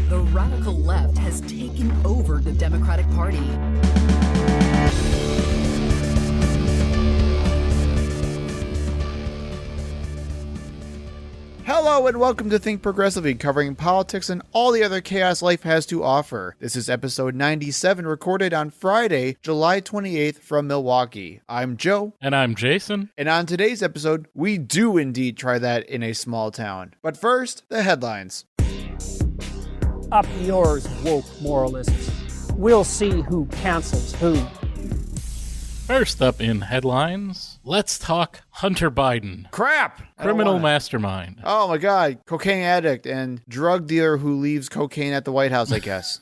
The radical left has taken over the Democratic Party. Hello and welcome to Think Progressively, covering politics and all the other chaos life has to offer. This is episode 97, recorded on Friday, July 28th from Milwaukee. I'm Joe. And I'm Jason. And on today's episode, we do indeed try that in a small town. But first, the headlines. Up yours, woke moralists. We'll see who cancels who. First up in headlines, let's talk Hunter Biden. Crap! Criminal mastermind. Oh my god, cocaine addict and drug dealer who leaves cocaine at the White House, I guess.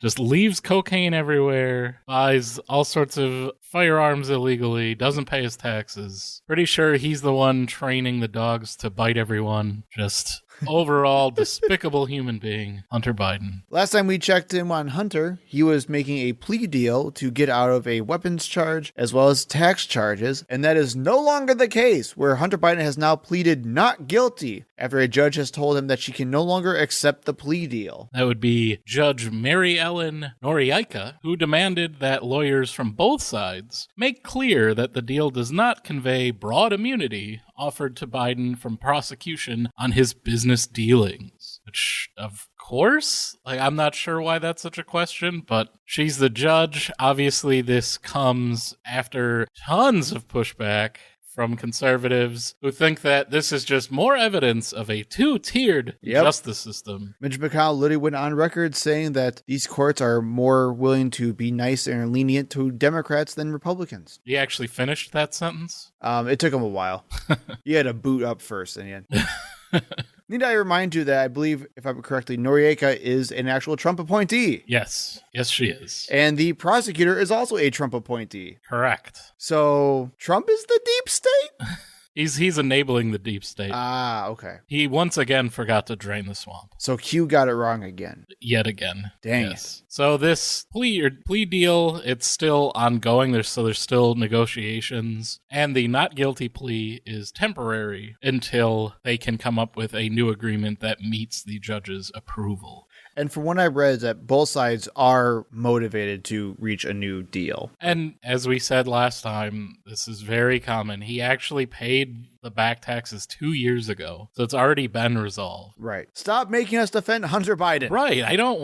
Just leaves cocaine everywhere, buys all sorts of firearms illegally, doesn't pay his taxes. Pretty sure he's the one training the dogs to bite everyone. Just overall despicable human being, Hunter Biden. Last time we checked in on Hunter, he was making a plea deal to get out of a weapons charge as well as tax charges, and that is no longer the case, where Hunter Biden has now pleaded not guilty after a judge has told him that she can no longer accept the plea deal. That would be Judge Mary Ellen Noriega, who demanded that lawyers from both sides make clear that the deal does not convey broad immunity offered to Biden from prosecution on his business dealings. Which, of course, I'm not sure why that's such a question, but she's the judge. Obviously, this comes after tons of pushback from conservatives who think that this is just more evidence of a two-tiered justice system. Mitch McConnell literally went on record saying that these courts are more willing to be nice and lenient to Democrats than Republicans. He actually finished that sentence? It took him a while. He had to boot up first in the end. Need I remind you that I believe, if I'm correctly, Noriega is an actual Trump appointee. Yes. Yes, she is. And the prosecutor is also a Trump appointee. Correct. So Trump is the deep state? He's enabling the deep state. Ah, okay. He once again forgot to drain the swamp. So Q got it wrong again. Yet again. Dang yes. it. So this plea deal, it's still ongoing. There's still negotiations. And the not guilty plea is temporary until they can come up with a new agreement that meets the judge's approval. And from what I read, that both sides are motivated to reach a new deal. And as we said last time, this is very common. He actually paid the back taxes 2 years ago, so it's already been resolved. Right. Stop making us defend Hunter Biden. Right. I don't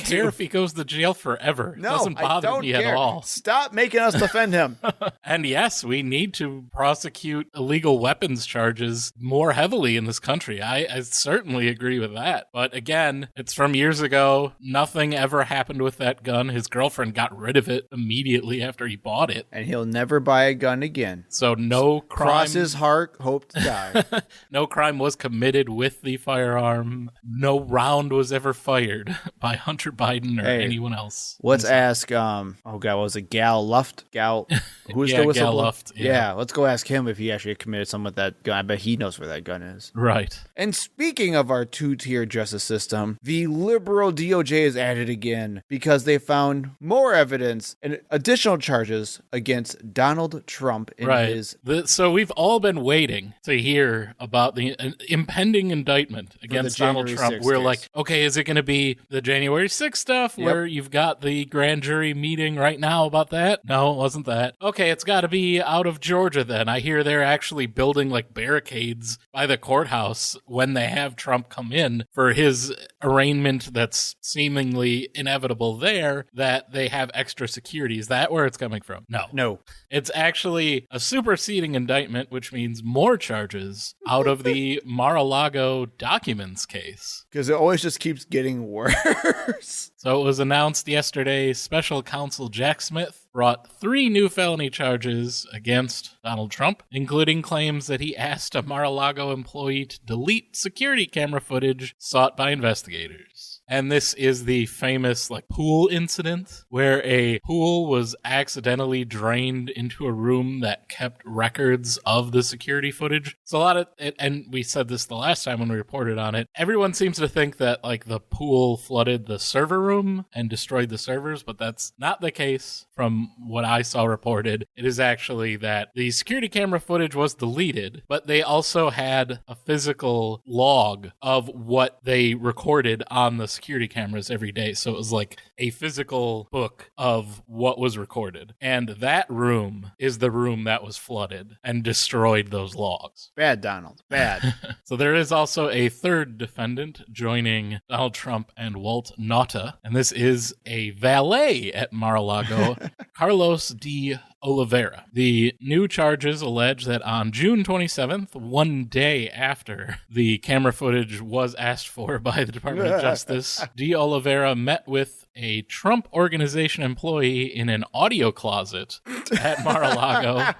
care to. If he goes to jail forever. No, it doesn't bother me at all. Stop making us defend him. And yes, we need to prosecute illegal weapons charges more heavily in this country. I certainly agree with that. But again, it's from years ago. Nothing ever happened with that gun. His girlfriend got rid of it immediately after he bought it. And he'll never buy a gun again. So no crime. Cross his heart, hope to die. No crime was committed with the firearm. No round was ever fired by Hunter Biden or anyone else. Let's ask, what was it, Gal Luft? Who is the Gal Luft. Yeah, let's go ask him if he actually committed something with that gun. I bet he knows where that gun is. Right. And speaking of our two-tier justice system, the liberal DOJ is at it again because they found more evidence and additional charges against Donald Trump in his... So we've all been waiting to hear about the impending indictment against Donald Trump. We're like, okay, is it going to be the January 6th stuff where you've got the grand jury meeting right now about that? No, it wasn't that. Okay, it's got to be out of Georgia then. I hear they're actually building like barricades by the courthouse when they have Trump come in for his arraignment that's seemingly inevitable there, that they have extra security. Is that where it's coming from? No. It's actually a superseding indictment, which means more charges out of the Mar-a-Lago documents case. Because it always just keeps getting worse. So it was announced yesterday, Special Counsel Jack Smith brought 3 new felony charges against Donald Trump, including claims that he asked a Mar-a-Lago employee to delete security camera footage sought by investigators. And this is the famous pool incident where a pool was accidentally drained into a room that kept records of the security footage. So a lot of it, and we said this the last time when we reported on it, everyone seems to think that the pool flooded the server room and destroyed the servers, but that's not the case from what I saw reported. It is actually that the security camera footage was deleted, but they also had a physical log of what they recorded on the security cameras every day. So it was like a physical book of what was recorded. And that room is the room that was flooded and destroyed those logs. Bad, Donald. Bad. So there is also a third defendant joining Donald Trump and Walt Nauta, and this is a valet at Mar-a-Lago, Carlos D. Oliveira. The new charges allege that on June 27th, one day after the camera footage was asked for by the Department of Justice, D. Oliveira met with a Trump Organization employee in an audio closet at Mar-a-Lago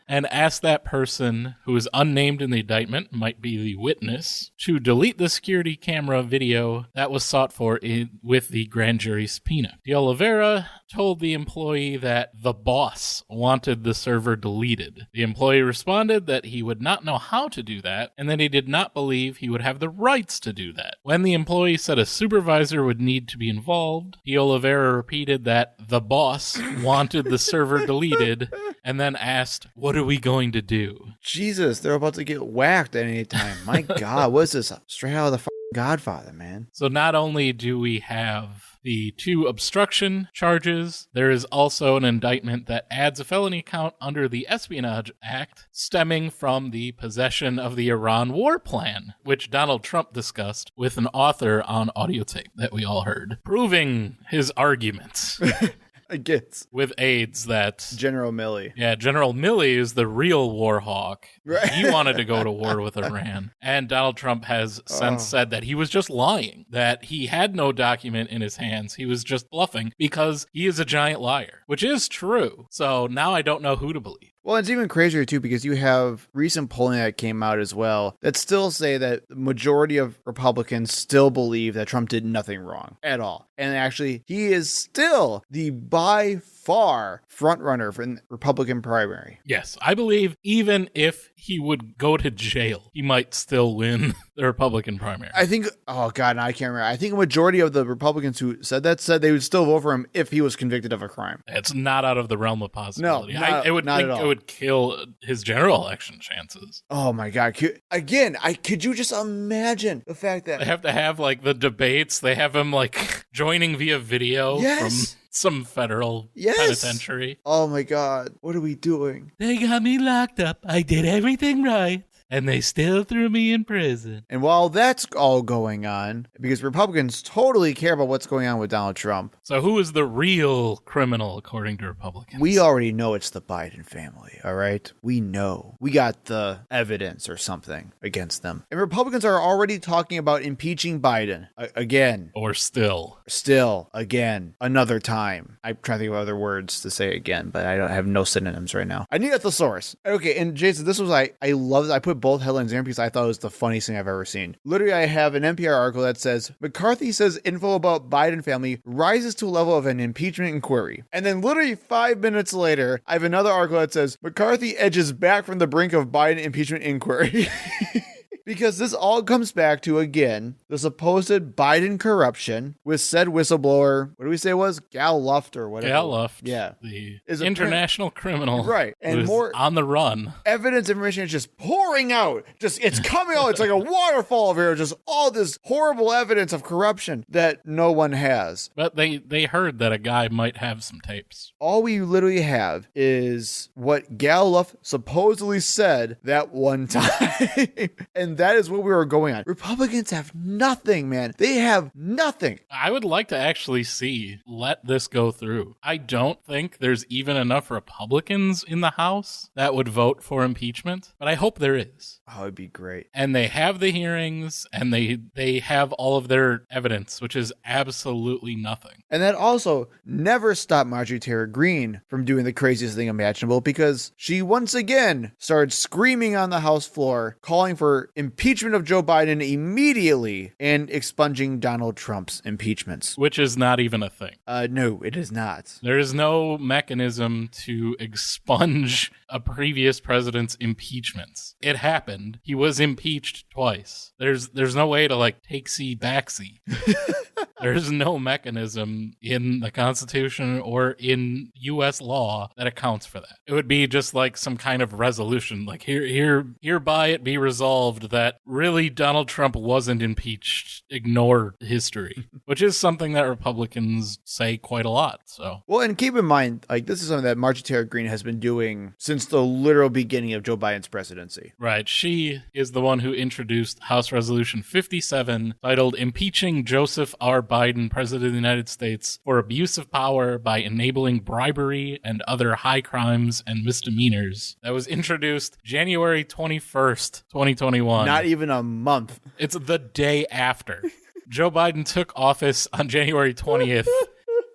and asked that person, who is unnamed in the indictment, might be the witness, to delete the security camera video that was sought for with the grand jury subpoena. D. Oliveira told the employee that the boss wanted the server deleted. The employee responded that he would not know how to do that and that he did not believe he would have the rights to do that. When the employee said a supervisor would need to be involved, D. Oliveira repeated that the boss wanted the server deleted and then asked, "What are we going to do?" Jesus, they're about to get whacked at any time. My God, what is this? Straight out of the Godfather, man. So not only do we have the 2 obstruction charges, there is also an indictment that adds a felony count under the Espionage Act stemming from the possession of the Iran war plan, which Donald Trump discussed with an author on audio tape that we all heard, proving his arguments. Against with aides that General Milley. Yeah, General Milley is the real war hawk. Right. He wanted to go to war with Iran. And Donald Trump has since said that he was just lying, that he had no document in his hands. He was just bluffing because he is a giant liar, which is true. So now I don't know who to believe. Well, it's even crazier, too, because you have recent polling that came out as well that still say that the majority of Republicans still believe that Trump did nothing wrong at all. And actually, he is still the by far frontrunner for the Republican primary. Yes, I believe even if he would go to jail, he might still win the Republican primary. I think, oh God, I can't remember. I think a majority of the Republicans who said that said they would still vote for him if he was convicted of a crime. It's not out of the realm of possibility. No, It would kill his general election chances. Oh my God. Could you just imagine the fact that they have to have the debates, they have him joining via video from some federal penitentiary. Oh my God. What are we doing? They got me locked up. I did everything right. And they still threw me in prison. And while that's all going on, because Republicans totally care about what's going on with Donald Trump. So who is the real criminal, according to Republicans? We already know it's the Biden family, all right? We know. We got the evidence or something against them. And Republicans are already talking about impeaching Biden again. Or still. Again. Another time. I'm trying to think of other words to say again, but I have no synonyms right now. I need a thesaurus. Okay, and Jason, this was, I love this. I put both headlines in because I thought it was the funniest thing I've ever seen. Literally, I have an NPR article that says, McCarthy says info about Biden family rises to a level of an impeachment inquiry. And then literally 5 minutes later, I have another article that says, McCarthy edges back from the brink of Biden impeachment inquiry. Because this all comes back to, again, the supposed Biden corruption with said whistleblower, what do we say it was? Gal Luft or whatever. Gal Luft. Yeah. The international criminal. Right. And more on the run. Evidence, information is just pouring out. It's coming out. It's like a waterfall of here. Just all this horrible evidence of corruption that no one has. But they heard that a guy might have some tapes. All we literally have is what Gal Luft supposedly said that one time. And that is what we were going on. Republicans have nothing, man. They have nothing. I would like to actually let this go through. I don't think there's even enough Republicans in the House that would vote for impeachment, but I hope there is. Oh, it'd be great. And they have the hearings, and they have all of their evidence, which is absolutely nothing. And that also never stopped Marjorie Taylor Greene from doing the craziest thing imaginable, because she once again started screaming on the House floor, calling for impeachment of Joe Biden immediately and expunging Donald Trump's impeachments. Which is not even a thing. No, it is not. There is no mechanism to expunge a previous president's impeachments. It happened. He was impeached twice. There's no way to takesy backsy. There's no mechanism in the Constitution or in U.S. law that accounts for that. It would be just like some kind of resolution, like hereby it be resolved that really Donald Trump wasn't impeached. Ignore history, which is something that Republicans say quite a lot. So, well, and keep in mind, this is something that Marjorie Taylor Greene has been doing since the literal beginning of Joe Biden's presidency. Right. She is the one who introduced House Resolution 57, titled "Impeaching Joseph R. Biden, President of the United States, for abuse of power by enabling bribery and other high crimes and misdemeanors." That was introduced January 21st, 2021. Not even a month. It's the day after. Joe Biden took office on January 20th.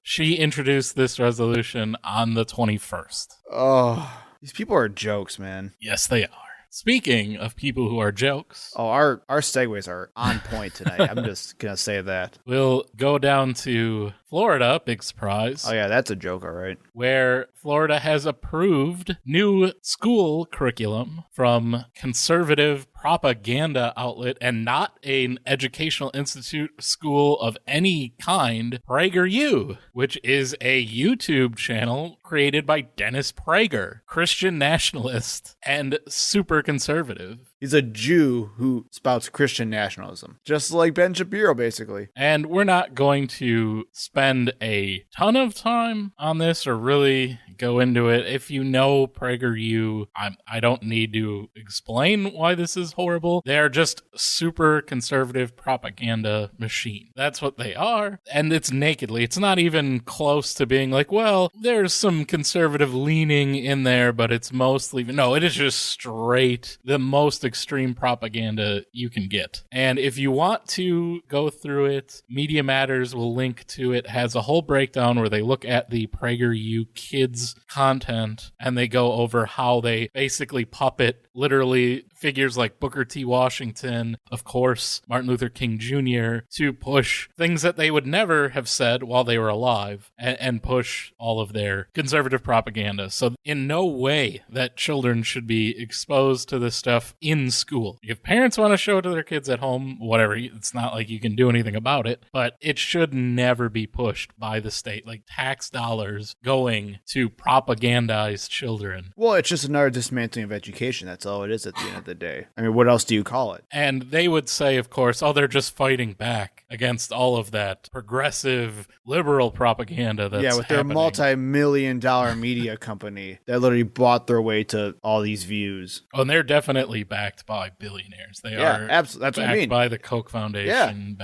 She introduced this resolution on the 21st. Oh, these people are jokes, man. Yes, they are. Speaking of people who are jokes. Oh, our segues are on point tonight. I'm just going to say that. We'll go down to Florida, big surprise. Oh, yeah, that's a joke, all right. Where Florida has approved new school curriculum from conservative propaganda outlet and not an educational institute school of any kind, PragerU, which is a YouTube channel created by Dennis Prager, Christian nationalist and super conservative. He's a Jew who spouts Christian nationalism, just like Ben Shapiro, basically. And we're not going to spend a ton of time on this or really go into it. If you know PragerU, I don't need to explain why this is horrible. They are just super conservative propaganda machine. That's what they are. And it's nakedly. It's not even close to being like, well, there's some conservative leaning in there, but it's mostly... No, it is just straight, the most extreme propaganda you can get. And if you want to go through it, Media Matters will link to it. Has a whole breakdown where they look at the PragerU kids content and they go over how they basically puppet literally figures like Booker T. Washington, of course, Martin Luther King Jr., to push things that they would never have said while they were alive and push all of their conservative propaganda. So in no way that children should be exposed to this stuff in school. If parents want to show it to their kids at home, whatever, it's not like you can do anything about it, but it should never be pushed by the state, like tax dollars going to propagandize children. Well, it's just another dismantling of education. That's all it is at the end of the day. I mean, what else do you call it? And they would say, of course, oh, they're just fighting back against all of that progressive liberal propaganda that's with their multi-million-dollar media company that literally bought their way to all these views. Oh, and they're definitely backed by billionaires. They are absolutely. That's what I mean. By the Koch Foundation.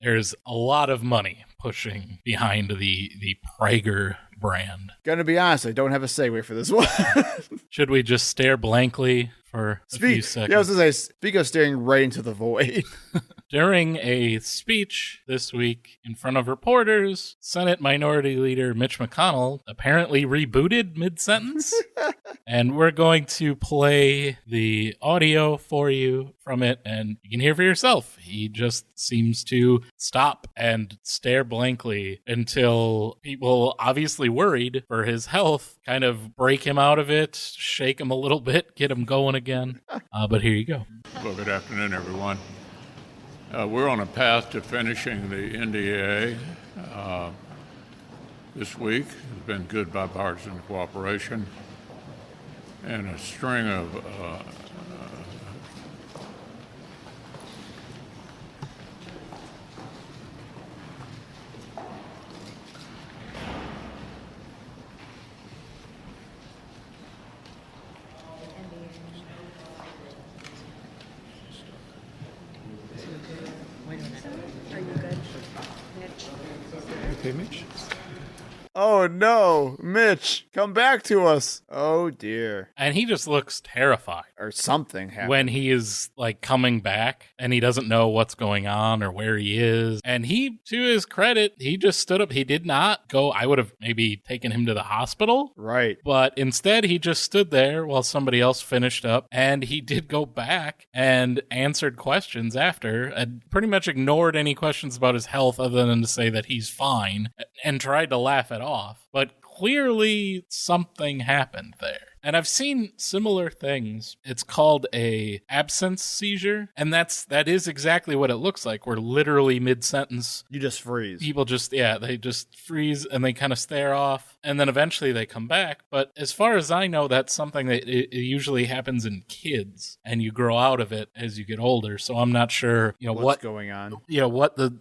There's a lot of money pushing behind the Prager brand. Gonna be honest, I don't have a segue for this one. Should we just stare blankly for a few seconds? Yeah, I was gonna say, speak of staring right into the void. During a speech this week in front of reporters, Senate Minority Leader Mitch McConnell apparently rebooted mid-sentence. And we're going to play the audio for you from it, and you can hear for yourself. He just seems to stop and stare blankly until people, obviously worried for his health, kind of break him out of it, shake him a little bit, get him going again. But here you go. Well, good afternoon, everyone. We're on a path to finishing the NDAA this week. It's been good bipartisan cooperation and a string of Okay, Mitch. Oh no, Mitch, come back to us. Oh dear. And he just looks terrified. or something happened. When he is like coming back and he doesn't know what's going on or where he is. And he, to his credit, he just stood up. He did not go. I would have maybe taken him to the hospital. Right. But instead, he just stood there while somebody else finished up. And he did go back and answered questions after and pretty much ignored any questions about his health other than to say that he's fine and tried to laugh it off. But clearly something happened there. And I've seen similar things. It's called a absence seizure, and that is exactly what it looks like. Where literally mid-sentence, you just freeze. People they just freeze and they kind of stare off, and then eventually they come back. But as far as I know, that's something that it usually happens in kids, and you grow out of it as you get older. So I'm not sure, what's going on. Yeah,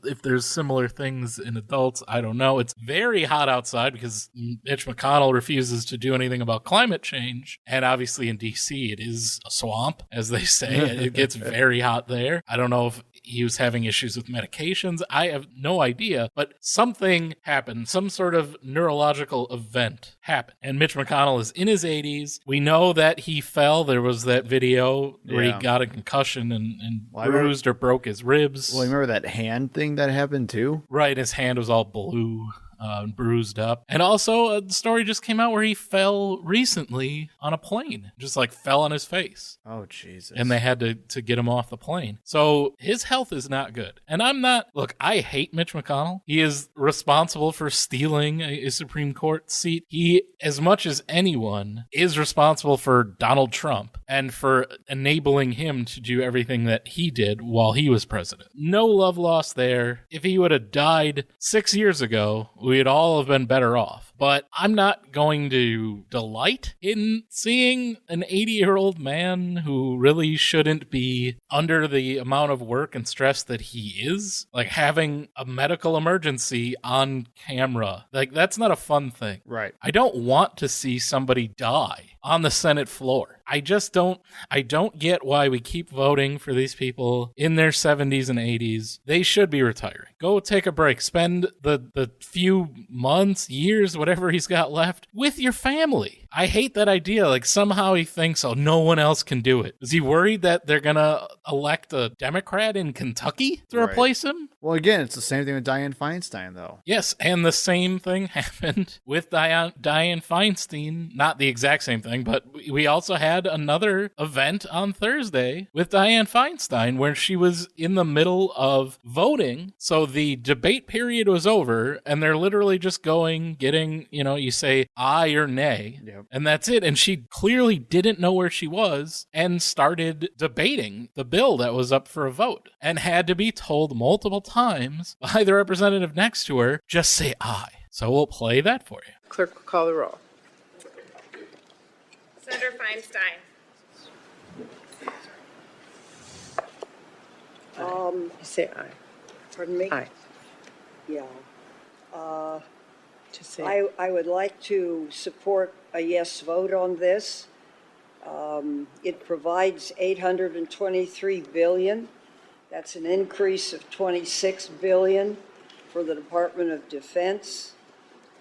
if there's similar things in adults, I don't know. It's very hot outside because Mitch McConnell refuses to do anything about climate change. And obviously in DC, it is a swamp, as they say. It gets very hot there. I don't know if he was having issues with medications. I have no idea, but something happened. Some sort of neurological event happened. And Mitch McConnell is in his 80s. We know that he fell. There was that video where he got a concussion and bruised or broke his ribs. Well, you remember that hand thing that happened too? Right. His hand was all blue. Bruised up. And also, the story just came out where he fell recently on a plane. Just like fell on his face. Oh, Jesus. And they had to get him off the plane. So his health is not good. And I hate Mitch McConnell. He is responsible for stealing a Supreme Court seat. He, as much as anyone, is responsible for Donald Trump and for enabling him to do everything that he did while he was president. No love lost there. If he would have died 6 years ago, we'd all have been better off. But I'm not going to delight in seeing an 80-year-old man who really shouldn't be under the amount of work and stress that he is, like having a medical emergency on camera. Like, that's not a fun thing. Right. I don't want to see somebody die on the Senate floor. I don't get why we keep voting for these people in their 70s and 80s. They should be retiring. Go take a break. Spend the few months, years, whatever he's got left with your family. I hate that idea. Like, somehow he thinks, no one else can do it. Is he worried that they're going to elect a Democrat in Kentucky to replace him? Well, again, it's the same thing with Dianne Feinstein, though. Yes, and the same thing happened with Dianne Feinstein. Not the exact same thing, but we also had another event on Thursday with Dianne Feinstein where she was in the middle of voting. So the debate period was over, and they're literally just getting, you say aye or nay. Yep. And that's it. And she clearly didn't know where she was and started debating the bill that was up for a vote and had to be told multiple times by the representative next to her, just say aye. So we'll play that for you. Clerk will call the roll. Senator Feinstein. Say aye. Pardon me? Aye. Yeah. Just say I would like to support a yes vote on this. It provides $823 billion. That's an increase of $26 billion for the Department of Defense.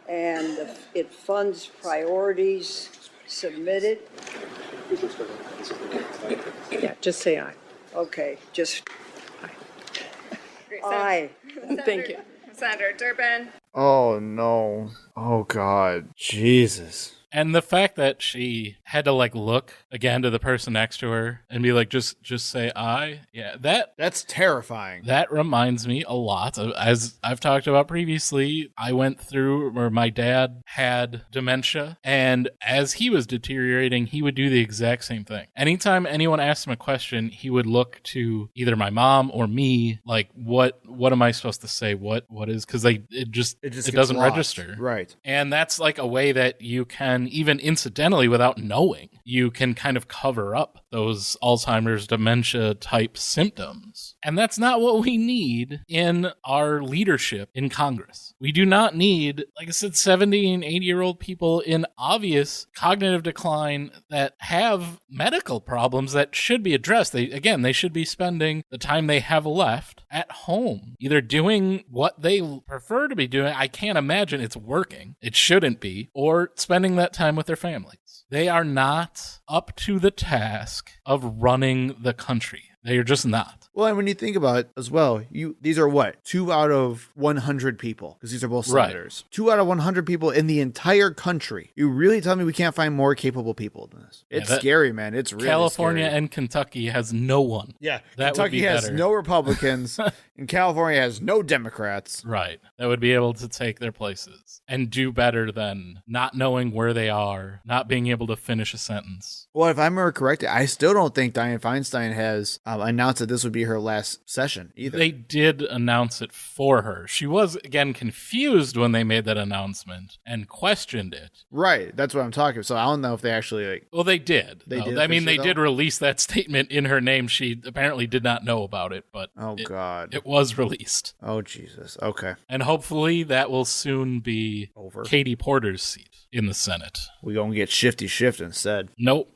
And it funds priorities submitted. Yeah, just say aye. Okay, just Great. aye. Thank you. Senator Durbin. Oh, no. Oh, God. Jesus. And the fact that she had to look again to the person next to her and be like, just say aye. Yeah, that's terrifying. That reminds me a lot of, as I've talked about previously, I went through where my dad had dementia, and as he was deteriorating, he would do the exact same thing. Anytime anyone asked him a question, he would look to either my mom or me, like, what am I supposed to say? What is, because it doesn't register. Right. And that's like a way that you can, even incidentally, without knowing, you can kind of cover up those Alzheimer's dementia type symptoms. And that's not what we need in our leadership in Congress. We do not need, like I said, 70 and 80-year-old people in obvious cognitive decline that have medical problems that should be addressed. They should be spending the time they have left at home, either doing what they prefer to be doing. I can't imagine it's working. It shouldn't be. Or spending that time with their families. They are not up to the task of running the country. They are just not. Well, and when you think about it as well, these are what? 2 out of 100 people, because these are both senators. Right. 2 out of 100 people in the entire country. You really tell me we can't find more capable people than this? It's scary, man. It's really California scary. And Kentucky has no one. Yeah, that Kentucky has no Republicans, and California has no Democrats. Right. That would be able to take their places and do better than not knowing where they are, not being able to finish a sentence. Well, if I remember correctly, I still don't think Dianne Feinstein has announced that this would be her last session either. They did announce it for her. She was, again, confused when they made that announcement and questioned it. Right. That's what I'm talking about. So I don't know if they actually Well, they did. They did. They did release that statement in her name. She apparently did not know about it, but God, it was released. Oh, Jesus. Okay. And hopefully that will soon be over. Katie Porter's seat in the Senate. We gonna get Shifty Shift instead. Nope.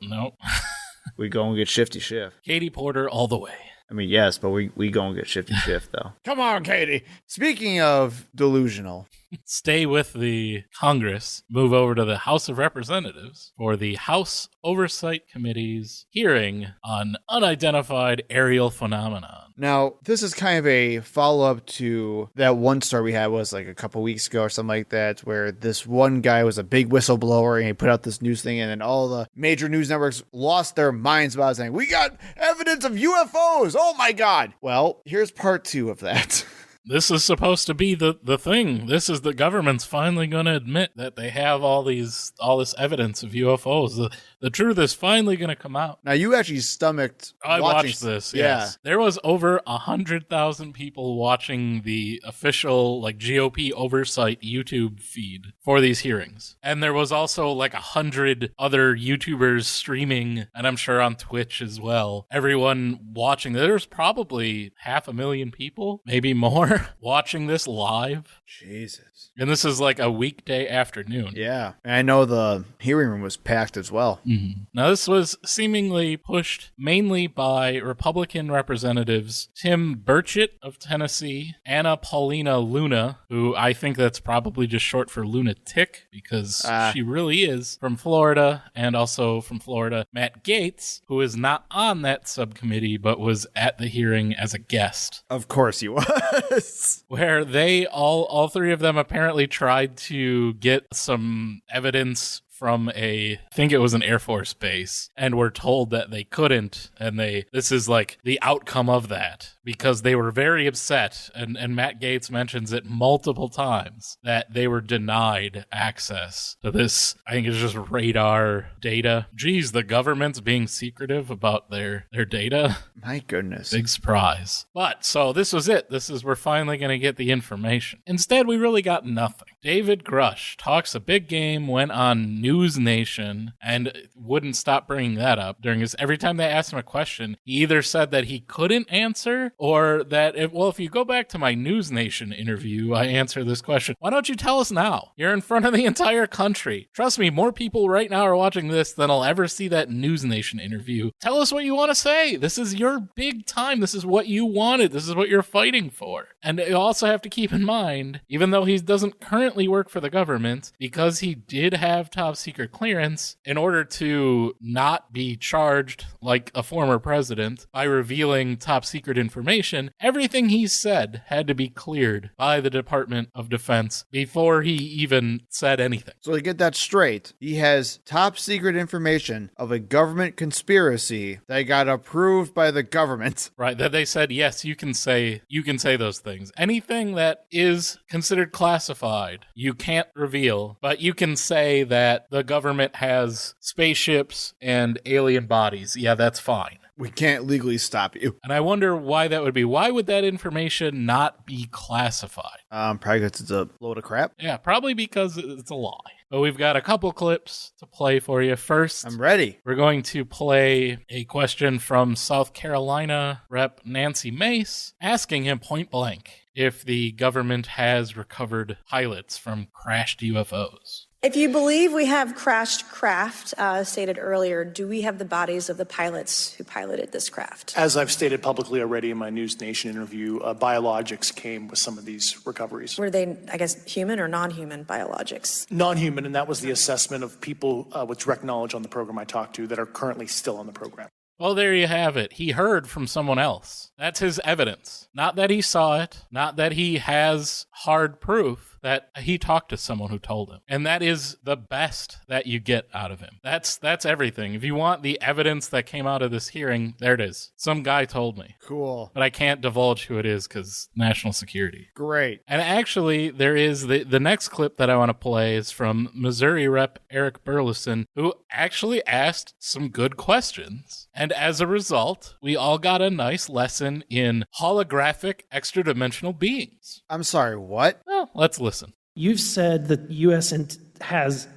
We gonna get Shifty Shift. Katie Porter all the way. I mean, yes, but we gonna get Shifty Shift, though. Come on, Katie. Speaking of delusional. Stay with the Congress. Move over to the House of Representatives for the House Oversight Committee's hearing on unidentified aerial phenomenon. Now, this is kind of a follow-up to that one story we had was like a couple weeks ago or something like that, where this one guy was a big whistleblower and he put out this news thing, and then all the major news networks lost their minds about it, saying, we got evidence of UFOs! Oh my God! Well, here's part 2 of that. This is supposed to be the thing. This is the government's finally going to admit that they have all this evidence of UFOs. The truth is finally going to come out. Now, you actually stomached I watched this, yes. Yeah. There was over 100,000 people watching the official GOP oversight YouTube feed for these hearings. And there was also 100 other YouTubers streaming, and I'm sure on Twitch as well. Everyone watching. There's probably 500,000 people, maybe more, watching this live. Jesus. And this is a weekday afternoon. Yeah. And I know the hearing room was packed as well. Mm-hmm. Now, this was seemingly pushed mainly by Republican representatives Tim Burchett of Tennessee, Anna Paulina Luna, who I think that's probably just short for lunatic because she really is from Florida, and also from Florida, Matt Gaetz, who is not on that subcommittee but was at the hearing as a guest. Of course he was. Where they all three of them apparently tried to get some evidence from I think it was an Air Force base, and were told that they couldn't, and this is the outcome of that, because they were very upset, and Matt Gaetz mentions it multiple times, that they were denied access to this, I think it's just radar data. Geez, the government's being secretive about their data. My goodness. Big surprise. But, so this was it. We're finally going to get the information. Instead, we really got nothing. David Grush talks a big game, went on News Nation, and wouldn't stop bringing that up during every time they asked him a question. He either said that he couldn't answer, or that if you go back to my News Nation interview, I answer this question. Why don't you tell us now? You're in front of the entire country. Trust me, more people right now are watching this than I'll ever see that News Nation interview. Tell us what you want to say. This is your big time. This is what you wanted. This is what you're fighting for. And you also have to keep in mind, even though he doesn't currently work for the government, because he did have top secret clearance, in order to not be charged like a former president by revealing top secret information, everything he said had to be cleared by the Department of Defense before he even said anything. So to get that straight, he has top secret information of a government conspiracy that got approved by the government. Right, that they said, yes, you can say those things. Anything that is considered classified, you can't reveal, but you can say that the government has spaceships and alien bodies. Yeah, that's fine. We can't legally stop you. And I wonder why that would be. Why would that information not be classified? Probably because it's a load of crap. Yeah, probably because it's a lie. But we've got a couple clips to play for you. First, I'm ready. We're going to play a question from South Carolina Rep. Nancy Mace, asking him point blank if the government has recovered pilots from crashed UFOs. If you believe we have crashed craft, stated earlier, do we have the bodies of the pilots who piloted this craft? As I've stated publicly already in my News Nation interview, biologics came with some of these recoveries. Were they, I guess, human or non-human biologics? Non-human, and that was the assessment of people with direct knowledge on the program I talked to that are currently still on the program. Well, there you have it. He heard from someone else. That's his evidence. Not that he saw it, not that he has hard proof, that he talked to someone who told him. And that is the best that you get out of him. That's everything. If you want the evidence that came out of this hearing, there it is. Some guy told me. Cool. But I can't divulge who it is because national security. Great. And actually, there is the next clip that I want to play is from Missouri Rep. Eric Burleson, who actually asked some good questions. And as a result, we all got a nice lesson in holographic extra-dimensional beings. I'm sorry, what? Well, let's listen. You've said that the U.S. has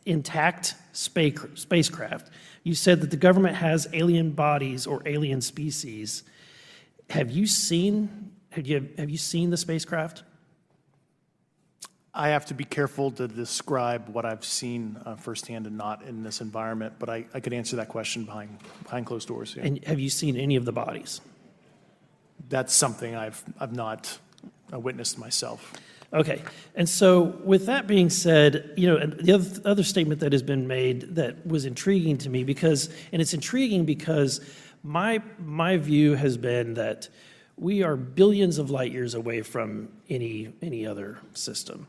intact spacecraft. You said that the government has alien bodies or alien species. Have you seen the spacecraft? I have to be careful to describe what I've seen firsthand and not in this environment, but I could answer that question behind closed doors. Yeah. And have you seen any of the bodies? That's something I've not witnessed myself. Okay, and so with that being said, and the other statement that has been made that was intriguing to me it's intriguing because my view has been that we are billions of light years away from any other system,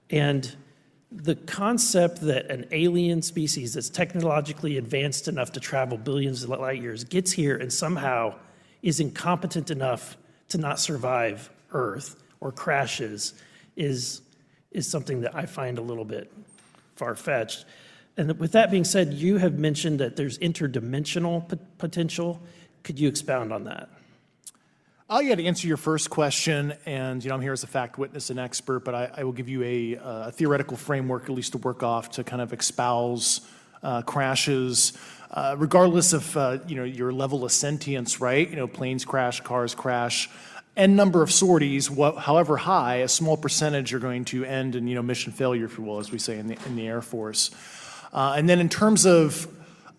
and the concept that an alien species that's technologically advanced enough to travel billions of light years gets here and somehow is incompetent enough to not survive Earth or crashes is something that I find a little bit far-fetched. And with that being said, you have mentioned that there's interdimensional potential. Could you expound on that? Yeah, to answer your first question, and I'm here as a fact witness and expert, but I will give you a theoretical framework, at least to work off, to kind of espouse crashes, regardless of your level of sentience, right? Planes crash, cars crash. N number of sorties, however high, a small percentage are going to end in mission failure, if you will, as we say in the Air Force. And then in terms of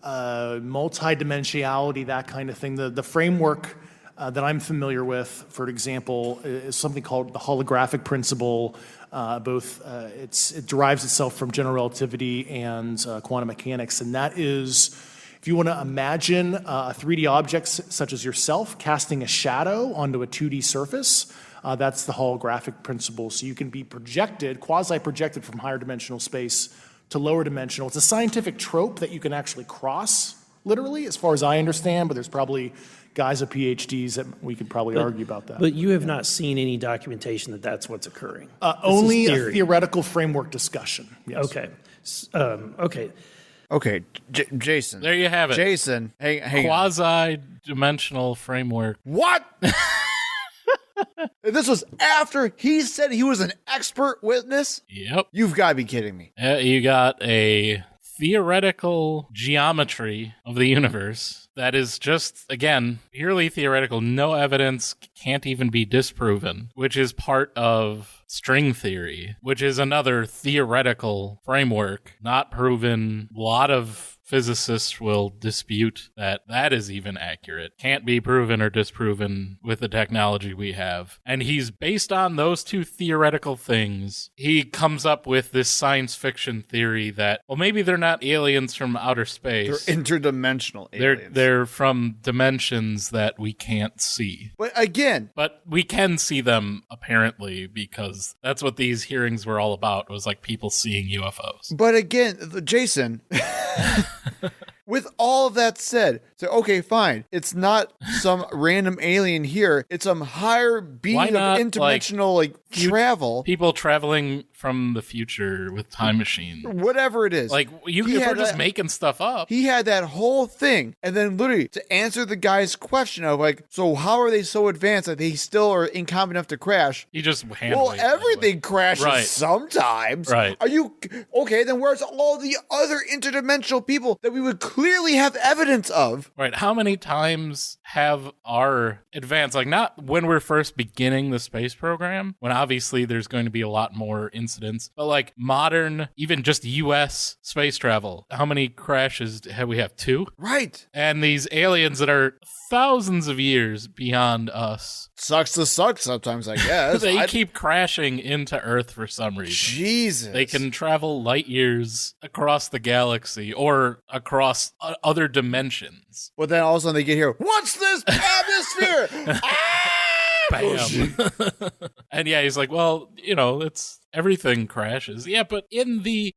multidimensionality, that kind of thing, the framework that I'm familiar with, for example, is something called the holographic principle. It derives itself from general relativity and quantum mechanics, and that is, if you want to imagine a 3D object such as yourself casting a shadow onto a 2D surface, that's the holographic principle. So you can be projected, quasi-projected from higher dimensional space to lower dimensional. It's a scientific trope that you can actually cross, literally, as far as I understand, but there's probably guys with PhDs that we could probably argue about that. But you have not seen any documentation that that's what's occurring? Only a theoretical framework discussion, yes. Okay. Okay. Okay, Jason. There you have it. Jason, hang on. Quasi-dimensional framework. What? This was after he said he was an expert witness? Yep. You've got to be kidding me. You got a theoretical geometry of the universe that is just, again, purely theoretical. No evidence, can't even be disproven, which is part of string theory, which is another theoretical framework, not proven. A lot of physicists will dispute that that is even accurate. Can't be proven or disproven with the technology we have. And he's based on those two theoretical things. He comes up with this science fiction theory that, well, maybe they're not aliens from outer space. They're interdimensional aliens. They're from dimensions that we can't see. But again... But we can see them, apparently, because that's what these hearings were all about, was like people seeing UFOs. But again, Jason... With all of that said, so okay, fine. It's not some random alien here. It's some higher being of interdimensional travel. People traveling from the future with time machines. Whatever it is. Like, if we're just making stuff up. He had that whole thing. And then literally to answer the guy's question of so how are they so advanced that they still are incompetent enough to crash? He just handled it. Well, everything crashes sometimes. Right. Are you okay? Then where's all the other interdimensional people that we would clearly have evidence of? Right. How many times have our advance, not when we're first beginning the space program, when obviously there's going to be a lot more incidents, but like modern, even just U.S. space travel, how many crashes have we have? 2? Right. And these aliens that are thousands of years beyond us. Sucks to suck sometimes, I guess. They keep crashing into Earth for some reason. Jesus. They can travel light years across the galaxy or across other dimensions. But then all of a sudden they get here, what's this atmosphere? Bam. And yeah, he's like, well, it's everything crashes. Yeah, but in the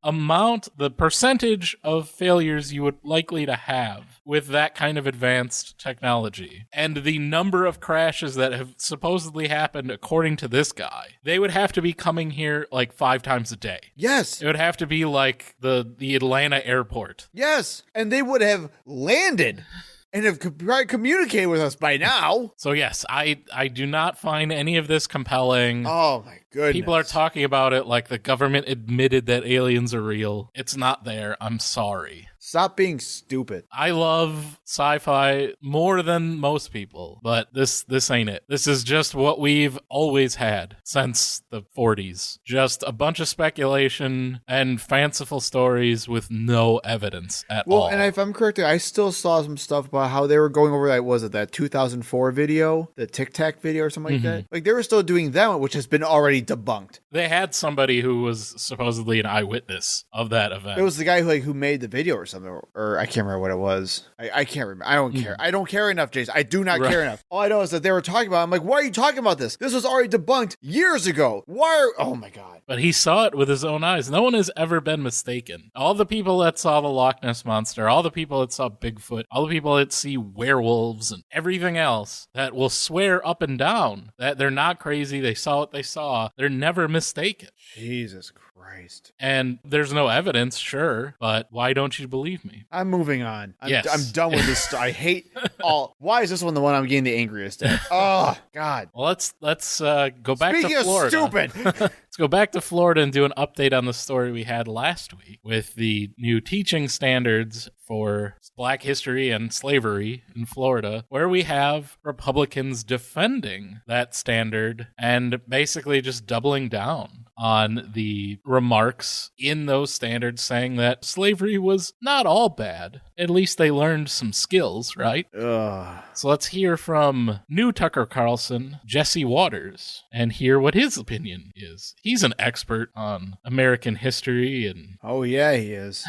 percentage of failures you would likely to have with that kind of advanced technology, and the number of crashes that have supposedly happened according to this guy, they would have to be coming here like 5 times a day. Yes. It would have to be like the Atlanta airport. Yes. And they would have landed and have communicated with us by now. So yes, I do not find any of this compelling. Oh my goodness. People are talking about it like the government admitted that aliens are real. It's not there. I'm sorry. Stop being stupid. I love sci-fi more than most people, but this ain't it. This is just what we've always had since the 40s. Just a bunch of speculation and fanciful stories with no evidence at all. Well, and if I'm correct, I still saw some stuff about how they were going over that 2004 video, the Tic Tac video or something like that. Like they were still doing that one, which has been already debunked. They had somebody who was supposedly an eyewitness of that event. It was the guy who made the video or something, or I can't remember what it was. I can't remember. I don't care. I don't care enough, Jason. I do not care enough. All I know is that they were talking about it. I'm like, why are you talking about this? This was already debunked years ago. Oh my God. But he saw it with his own eyes. No one has ever been mistaken. All the people that saw the Loch Ness Monster, all the people that saw Bigfoot, all the people that see werewolves and everything else that will swear up and down that they're not crazy, they saw what they saw, they're never mistaken. Jesus Christ. And there's no evidence, sure, but why don't you believe me? I'm moving on. I'm Yes. done with this. I hate all. Why is this one the one I'm getting the angriest at? Oh, God. Well, let's go back Speaking to Florida. of stupid. Let's go back to Florida and do an update on the story we had last week with the new teaching standards for Black history and slavery in Florida, where we have Republicans defending that standard and basically just doubling down on the remarks in those standards saying that slavery was not all bad. At least they learned some skills, right? Ugh. So let's hear from new Tucker Carlson, Jesse Waters, and hear what his opinion is. He's an expert on American history and... Oh, yeah, he is.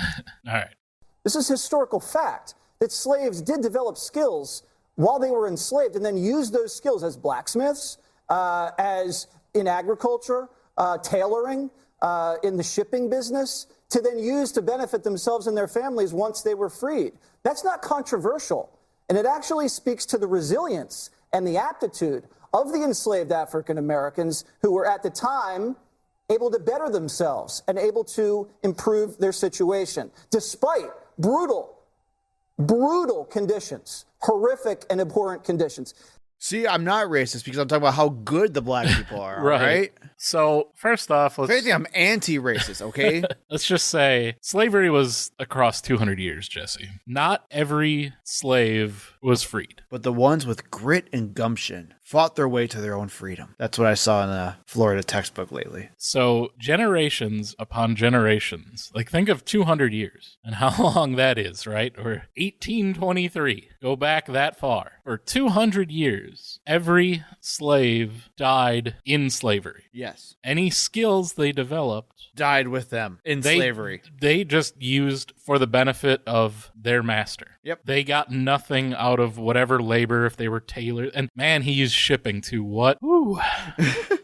All right. This is historical fact that slaves did develop skills while they were enslaved and then used those skills as blacksmiths, as in agriculture, tailoring, in the shipping business, to then use to benefit themselves and their families once they were freed. That's not controversial. And it actually speaks to the resilience and the aptitude of the enslaved African Americans who were at the time able to better themselves and able to improve their situation, despite brutal conditions, horrific and abhorrent conditions. See, I'm not racist because I'm talking about how good the black people are, right? So, first off, if anything, I'm anti-racist, okay? Let's just say slavery was across 200 years, Jesse. Not every slave was freed. But the ones with grit and gumption fought their way to their own freedom. That's what I saw in the Florida textbook lately. So, generations upon generations, like think of 200 years and how long that is, right? Or 1823. Go back that far. For 200 years, every slave died in slavery. Yes. Any skills they developed died with them in slavery. They just used for the benefit of their master. Yep. They got nothing out of whatever labor if they were tailors. And man, he used shipping too. What? Ooh.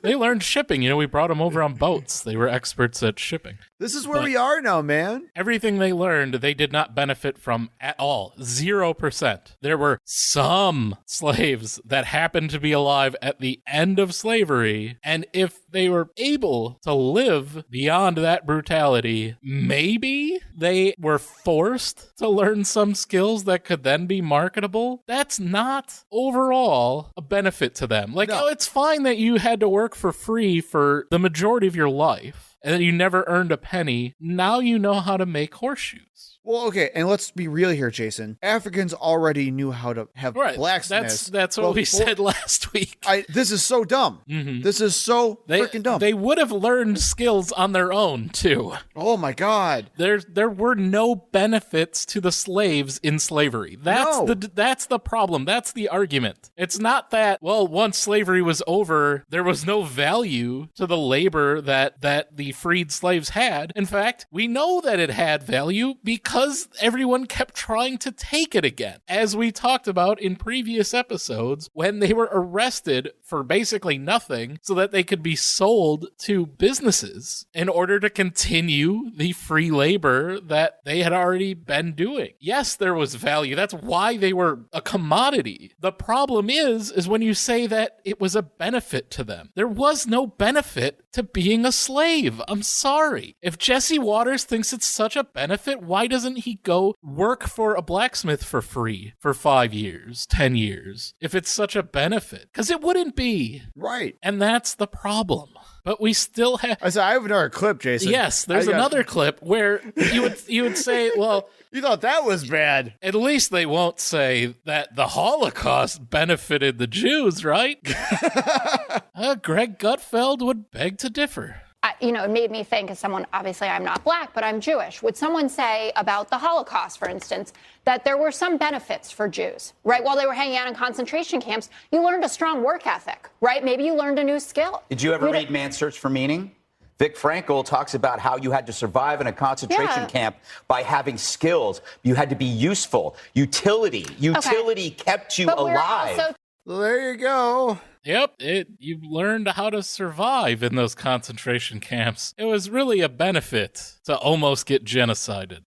They learned shipping. We brought them over on boats. They were experts at shipping. This is where we are now, man. Everything they learned, they did not benefit from at all. 0%. There were some slaves that happened to be alive at the end of slavery. And if they were able to live beyond that brutality, maybe they were forced to learn some skills that could then be marketable. That's not overall a benefit to them. Like, no. It's fine that you had to work for free for the majority of your life. and you never earned a penny. Now you know how to make horseshoes. Well, okay, and let's be real here, Jason. Africans already knew how to have blacksmiths. That's what we said last week. This is so dumb. This is so freaking dumb. They would have learned skills on their own, too. Oh, my God. There were no benefits to the slaves in slavery. That's the problem. That's the argument. It's not that, well, once slavery was over, there was no value to the labor that the freed slaves had. In fact, we know that it had value because everyone kept trying to take it again. As we talked about in previous episodes, when they were arrested for basically nothing so that they could be sold to businesses in order to continue the free labor that they had already been doing. Yes, there was value. That's why they were a commodity. The problem is when you say that it was a benefit to them. There was no benefit to being a slave. I'm sorry. If Jesse Waters thinks it's such a benefit, why doesn't he go work for a blacksmith for free for 5 years, 10 years, if it's such a benefit? Because it wouldn't be. Right. And that's the problem. But we still have... I have another clip, Jason. Yes, there's another clip where you would say, well... You thought that was bad. At least they won't say that the Holocaust benefited the Jews, right? Greg Gutfeld would beg to differ. It made me think, as someone, obviously I'm not black, but I'm Jewish. Would someone say about the Holocaust, for instance, that there were some benefits for Jews, right? While they were hanging out in concentration camps, you learned a strong work ethic, right? Maybe you learned a new skill. Did you ever read Man's Search for Meaning? Vic Frankl talks about how you had to survive in a concentration camp by having skills. You had to be useful. Utility kept you alive. Well, there you go. Yep, you learned how to survive in those concentration camps. It was really a benefit to almost get genocided.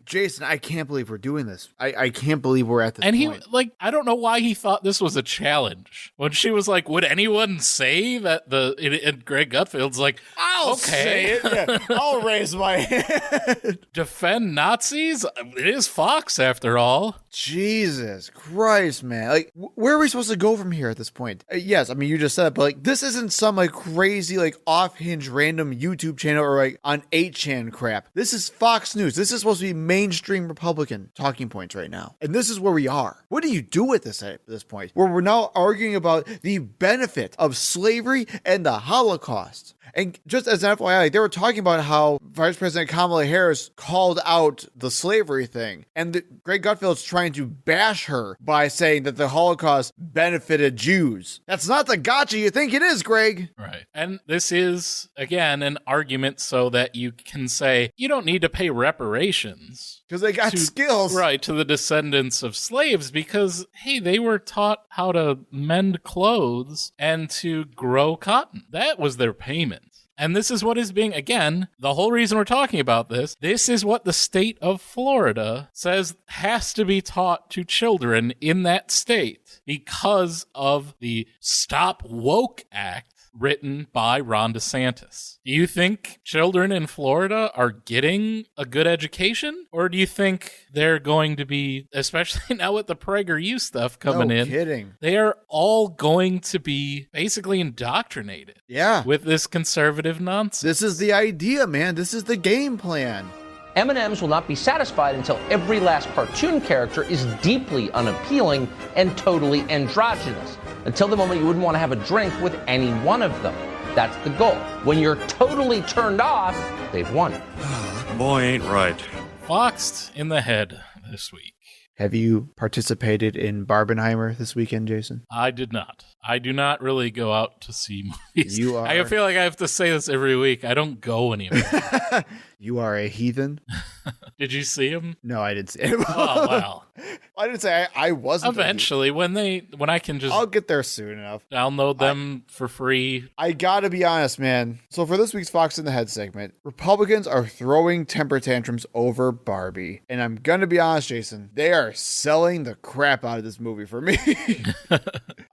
Jason, I can't believe we're doing this. I can't believe we're at this point. I don't know why he thought this was a challenge. When she was like, would anyone say that and Greg Gutfeld's like, I'll say it. Yeah, I'll raise my hand. Defend Nazis? It is Fox, after all. Jesus Christ, man. Like, where are we supposed to go from here at this point? Yes, I mean, you just said it, but this isn't some crazy off-hinge random YouTube channel or on 8chan crap. This is Fox News. This is supposed to be mainstream Republican talking points right now. And this is where we are. What do you do with this at this point? Where we're now arguing about the benefit of slavery and the Holocaust. And just as an FYI, they were talking about how Vice President Kamala Harris called out the slavery thing. And Greg Gutfeld's trying to bash her by saying that the Holocaust benefited Jews. That's not the gotcha you think it is, Greg. Right. And this is, again, an argument so that you can say, you don't need to pay reparations. Because they got skills. Right, to the descendants of slaves because, hey, they were taught how to mend clothes and to grow cotton. That was their payment. And this is what is being, again, the whole reason we're talking about this is what the state of Florida says has to be taught to children in that state because of the Stop Woke Act written by Ron DeSantis. Do you think children in Florida are getting a good education? Or do you think they're going to be, especially now with the PragerU stuff coming in, kidding. They are all going to be basically indoctrinated with this conservative nonsense. This is the idea, man. This is the game plan. M&Ms will not be satisfied until every last cartoon character is deeply unappealing and totally androgynous. Until the moment you wouldn't want to have a drink with any one of them. That's the goal. When you're totally turned off, they've won. Boy, ain't right. Foxed in the head this week. Have you participated in Barbenheimer this weekend, Jason? I did not. I do not really go out to see movies. You are. I feel like I have to say this every week. I don't go anywhere. You are a heathen. Did you see him? No, I didn't see him. Oh, wow. I didn't say I wasn't. Eventually, when I can just... I'll get there soon enough. Download them for free. I gotta be honest, man. So for this week's Fox in the Head segment, Republicans are throwing temper tantrums over Barbie. And I'm gonna be honest, Jason, they are selling the crap out of this movie for me.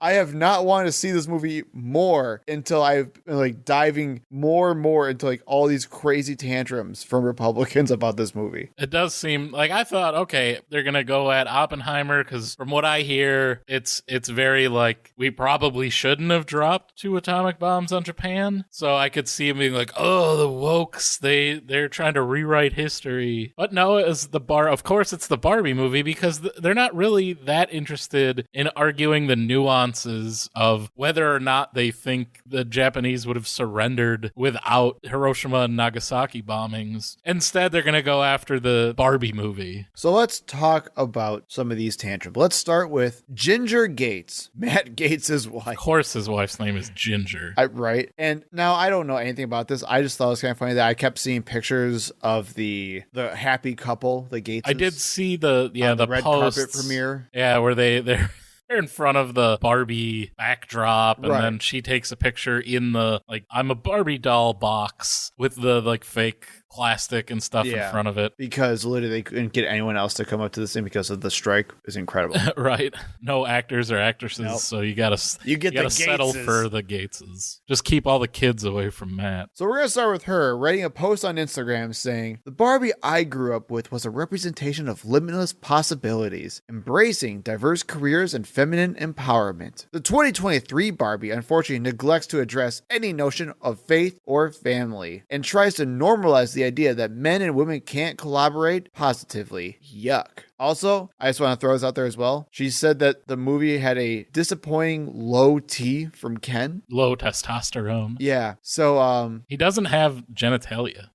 I have not wanted to see this movie more until I've been diving more and more into all these crazy tantrums from Republicans about this movie. It does seem like I thought, okay, they're going to go at Oppenheimer, because from what I hear, it's very like, we probably shouldn't have dropped 2 atomic bombs on Japan. So I could see him being like, oh, the wokes, they're trying to rewrite history. But no, of course it's the Barbie movie, because they're not really that interested in arguing the nuances of whether or not they think the Japanese would have surrendered without Hiroshima and Nagasaki bombings. Instead, they're going to go after the Barbie movie. So let's talk about some of these tantrums. Let's start with Ginger Gates, Matt Gates' wife. Of course his wife's name is Ginger. Right. And now I don't know anything about this. I just thought it was kind of funny that I kept seeing pictures of the happy couple, the Gates. I did see the red posts, carpet premiere. Yeah, where they're in front of the Barbie backdrop, and then she takes a picture in the, like, I'm a Barbie doll box with the, like, fake plastic and stuff in front of it. Because literally they couldn't get anyone else to come up to this thing because of the strike. Is incredible. Right. No actors or actresses, so you gotta settle for the Gateses. Just keep all the kids away from Matt. So we're gonna start with her writing a post on Instagram saying, the Barbie I grew up with was a representation of limitless possibilities, embracing diverse careers and feminine empowerment. The 2023 Barbie unfortunately neglects to address any notion of faith or family and tries to normalize the idea that men and women can't collaborate positively. Yuck. Also, I just want to throw this out there as well. She said that the movie had a disappointing low T from Ken. Low testosterone. Yeah. So, he doesn't have genitalia.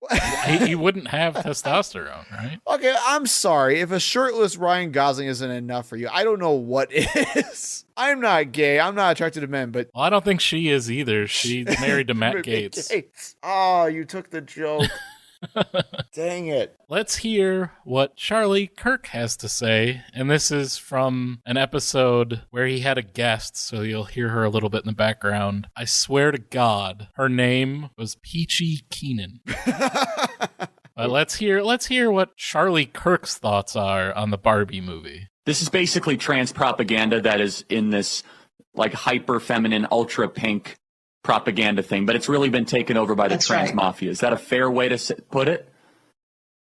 he wouldn't have testosterone, right? Okay, I'm sorry. If a shirtless Ryan Gosling isn't enough for you, I don't know what is. I'm not gay. I'm not attracted to men, but... Well, I don't think she is either. She's married to Matt Gates. Oh, you took the joke. Dang it. Let's hear what Charlie Kirk has to say. And this is from an episode where he had a guest, so you'll hear her a little bit in the background. I swear to God, her name was Peachy Keenan. But let's hear what Charlie Kirk's thoughts are on the Barbie movie. This is basically trans propaganda that is in this like hyper feminine, ultra pink propaganda thing, but it's really been taken over by the trans mafia. Is that a fair way to put it?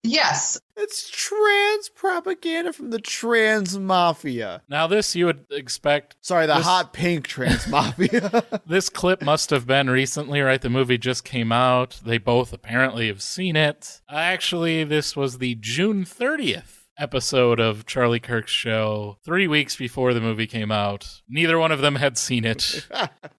Yes. It's trans propaganda from the trans mafia. Now this you would expect... Sorry, the hot pink trans mafia. This clip must have been recently, right? The movie just came out. They both apparently have seen it. Actually, this was the June 30th episode of Charlie Kirk's show, 3 weeks before the movie came out. Neither one of them had seen it.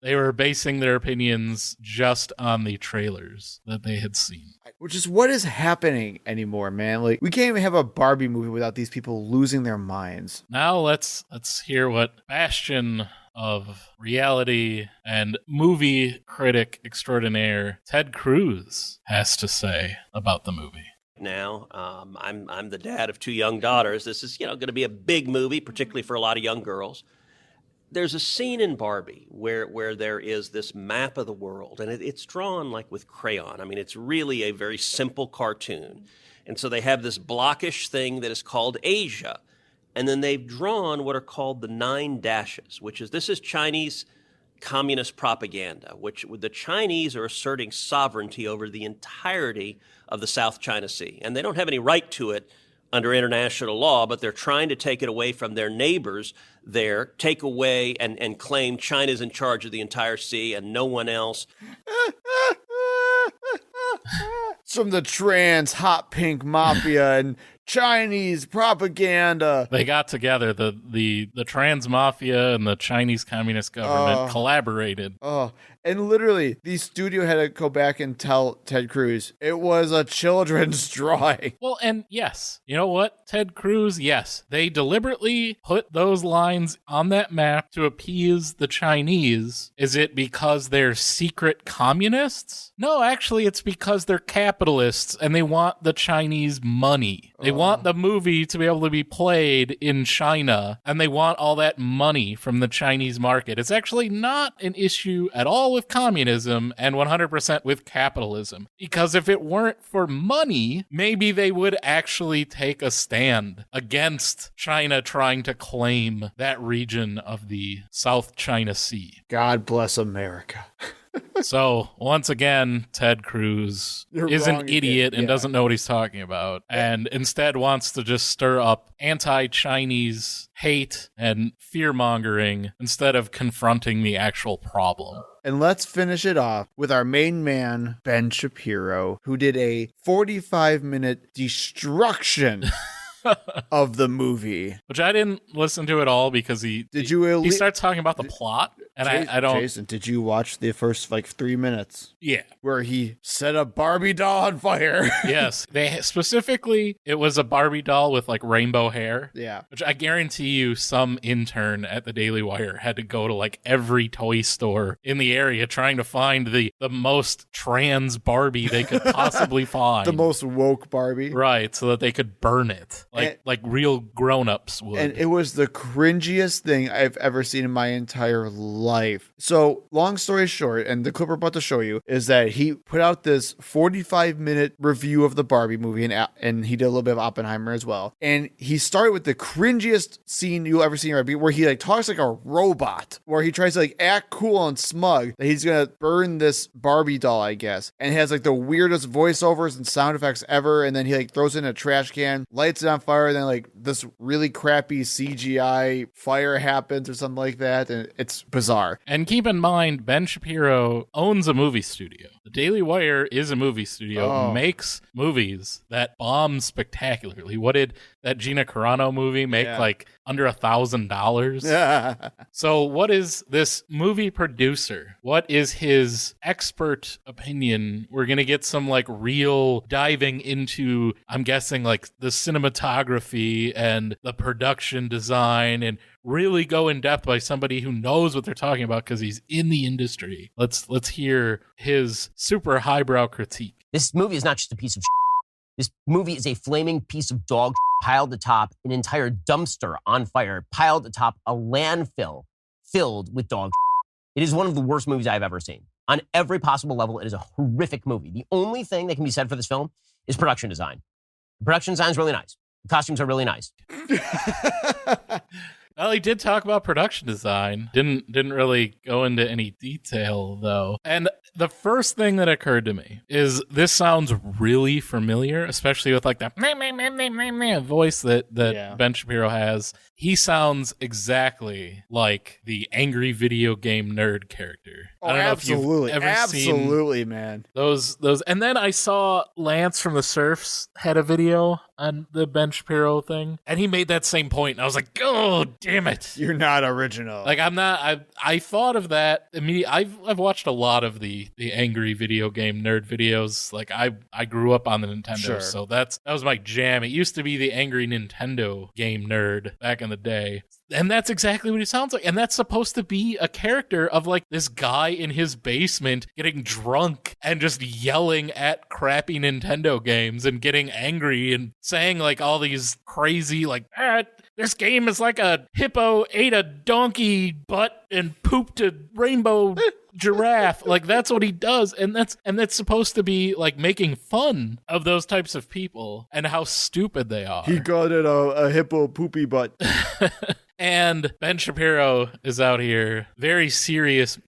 They were basing their opinions just on the trailers that they had seen. Which is what is happening anymore, man. Like, we can't even have a Barbie movie without these people losing their minds. Now let's hear what Bastion of reality and movie critic extraordinaire Ted Cruz has to say about the movie. Now, I'm the dad of 2 young daughters. This is, going to be a big movie, particularly for a lot of young girls. There's a scene in Barbie where there is this map of the world, and it's drawn like with crayon. I mean, it's really a very simple cartoon. And so they have this blockish thing that is called Asia. And then they've drawn what are called the 9 dashes, this is Chinese communist propaganda, which the Chinese are asserting sovereignty over the entirety of the South China Sea. And they don't have any right to it under international law, but they're trying to take it away from their neighbors there, take away and claim China's in charge of the entire sea and no one else. It's from the trans hot pink mafia and Chinese propaganda. They got together. The trans mafia and the Chinese Communist government collaborated. And literally, the studio had to go back and tell Ted Cruz it was a children's drawing. Well, and yes, you know what, Ted Cruz, yes, they deliberately put those lines on that map to appease the Chinese. Is it because they're secret communists? No, actually, it's because they're capitalists and they want the Chinese money. They want the movie to be able to be played in China, and they want all that money from the Chinese market. It's actually not an issue at all with communism and 100% with capitalism. Because if it weren't for money, maybe they would actually take a stand against China trying to claim that region of the South China Sea. God bless America. So, once again, Ted Cruz is an idiot and doesn't know what he's talking about, and instead wants to just stir up anti-Chinese hate and fear-mongering instead of confronting the actual problem. And let's finish it off with our main man, Ben Shapiro, who did a 45-minute destruction of the movie. Which I didn't listen to at all because he starts talking about the plot. And I don't. Jason, did you watch the first 3 minutes? Yeah. Where he set a Barbie doll on fire. Yes. Specifically, it was a Barbie doll with rainbow hair. Yeah. Which I guarantee you some intern at the Daily Wire had to go to every toy store in the area trying to find the most trans Barbie they could possibly find. The most woke Barbie. Right. So that they could burn it like real grown-ups would. And it was the cringiest thing I've ever seen in my entire life. So, long story short, and the clip we're about to show you is that he put out this 45-minute review of the Barbie movie, and he did a little bit of Oppenheimer as well. And he started with the cringiest scene you'll ever see in Barbie, where he talks like a robot, where he tries to act cool and smug that he's gonna burn this Barbie doll, I guess, and he has the weirdest voiceovers and sound effects ever. And then he throws it in a trash can, lights it on fire, and then this really crappy CGI fire happens or something like that, and it's bizarre. And keep in mind, Ben Shapiro owns a movie studio. The Daily Wire is a movie studio, makes movies that bomb spectacularly. What did that Gina Carano movie make? Under $1,000? Yeah. So what is this movie producer? What is his expert opinion? We're going to get some real diving into, I'm guessing, the cinematography and the production design, and really go in depth by somebody who knows what they're talking about because he's in the industry. Let's hear his super highbrow critique. This movie is not just a piece of shit. This movie is a flaming piece of dog shit piled atop an entire dumpster on fire, piled atop a landfill filled with dog shit. It is one of the worst movies I've ever seen. On every possible level, it is a horrific movie. The only thing that can be said for this film is production design. The production design is really nice. The costumes are really nice. Well, he did talk about production design. Didn't really go into any detail, though. And the first thing that occurred to me is this sounds really familiar, especially with that voice that Ben Shapiro has. He sounds exactly like the angry video game nerd character. Oh, I don't absolutely. know if you've ever absolutely, seen man. Those. And then I saw Lance from the Surfs had a video on the Ben Shapiro thing, and he made that same point, and I was like, oh, damn it. You're not original. I'm not. I thought of that immediately. I've watched a lot of the angry video game nerd videos. I grew up on the Nintendo, so that was my jam. It used to be the angry Nintendo game nerd back in the day. And that's exactly what he sounds like. And that's supposed to be a character of this guy in his basement getting drunk and just yelling at crappy Nintendo games and getting angry and saying all these crazy this game is like a hippo ate a donkey butt and pooped a rainbow giraffe. That's what he does. And that's supposed to be making fun of those types of people and how stupid they are. He called it a hippo poopy butt. And Ben Shapiro is out here, very serious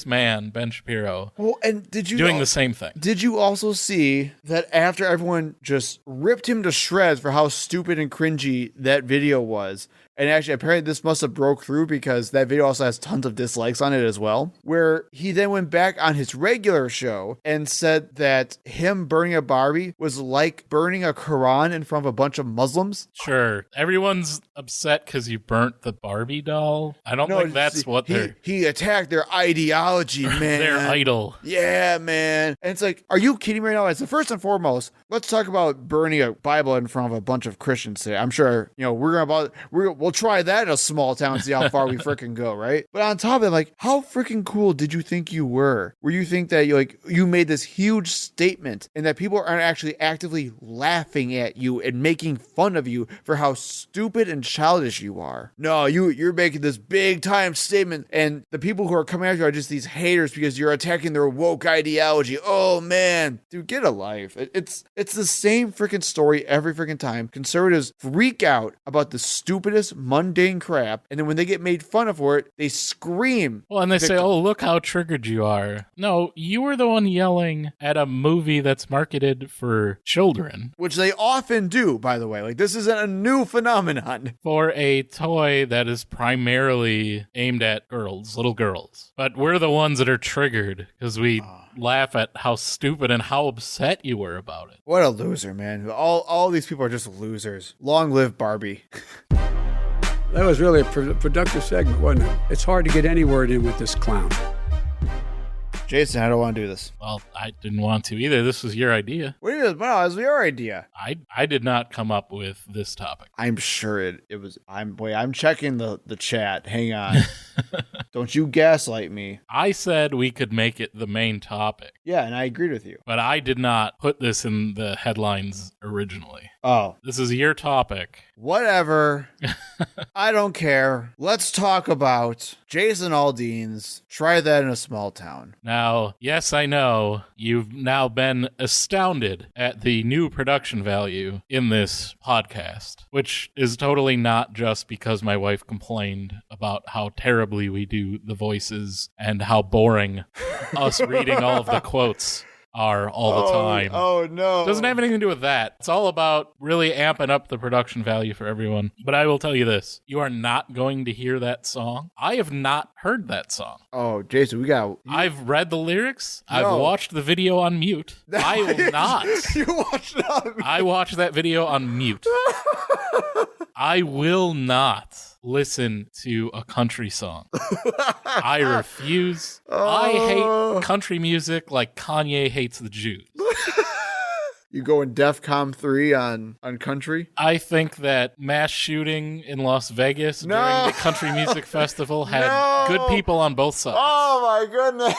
man, Ben Shapiro. Well, and did you doing the same thing? Did you also see that after everyone just ripped him to shreds for how stupid and cringy that video was? And actually, apparently this must have broke through because that video also has tons of dislikes on it as well, where he then went back on his regular show and said that him burning a Barbie was like burning a Quran in front of a bunch of Muslims. Sure. Everyone's upset because you burnt the Barbie doll. I don't think that's what he attacked their ideology, man. Their idol. Yeah, man. And it's are you kidding me right now? It's first and foremost, let's talk about burning a Bible in front of a bunch of Christians today. I'm sure, we'll try that in a small town and see how far we freaking go, right? But on top of it, how freaking cool did you think you were? Where you think that you made this huge statement and that people aren't actually actively laughing at you and making fun of you for how stupid and childish you are. No, you're making this big time statement, and the people who are coming after you are just these haters because you're attacking their woke ideology. Oh man, dude, get a life. It's the same freaking story every freaking time. Conservatives freak out about the stupidest mundane crap, and then when they get made fun of for it, they scream. Well, and they say, "Oh, look how triggered you are." No, you were the one yelling at a movie that's marketed for children, which they often do, by the way. Like, this isn't a new phenomenon. For a toy that is primarily aimed at girls, little girls. But we're the ones that are triggered because we laugh at how stupid and how upset you were about it. What a loser, man. All these people are just losers. Long live Barbie. That was really a productive segment, wasn't it? It's hard to get any word in with this clown. Jason, I don't want to do this. Well, I didn't want to either. This was your idea. What is it? Well, it was your idea. I did not come up with this topic. I'm sure it was. I'm checking the chat. Hang on. Don't you gaslight me. I said we could make it the main topic. Yeah, and I agreed with you. But I did not put this in the headlines originally. Oh. This is your topic. Whatever. I don't care. Let's talk about Jason Aldean's Try That in a Small Town. Now, yes, I know you've now been astounded at the new production value in this podcast, which is totally not just because my wife complained about how terribly we do the voices and how boring us reading all of the quotes are all the time. Oh, no. Doesn't have anything to do with that. It's all about really amping up the production value for everyone. But I will tell you this. You are not going to hear that song. I have not heard that song. Oh, Jason, I've read the lyrics. No. I've watched the video on mute. I will not. You watched it on mute? I watched that video on mute. I will not listen to a country song. I refuse. I hate country music like Kanye hates the Jews. You going DEFCON 3 on country? I think that mass shooting in Las Vegas during the country music festival had good people on both sides. Oh my goodness.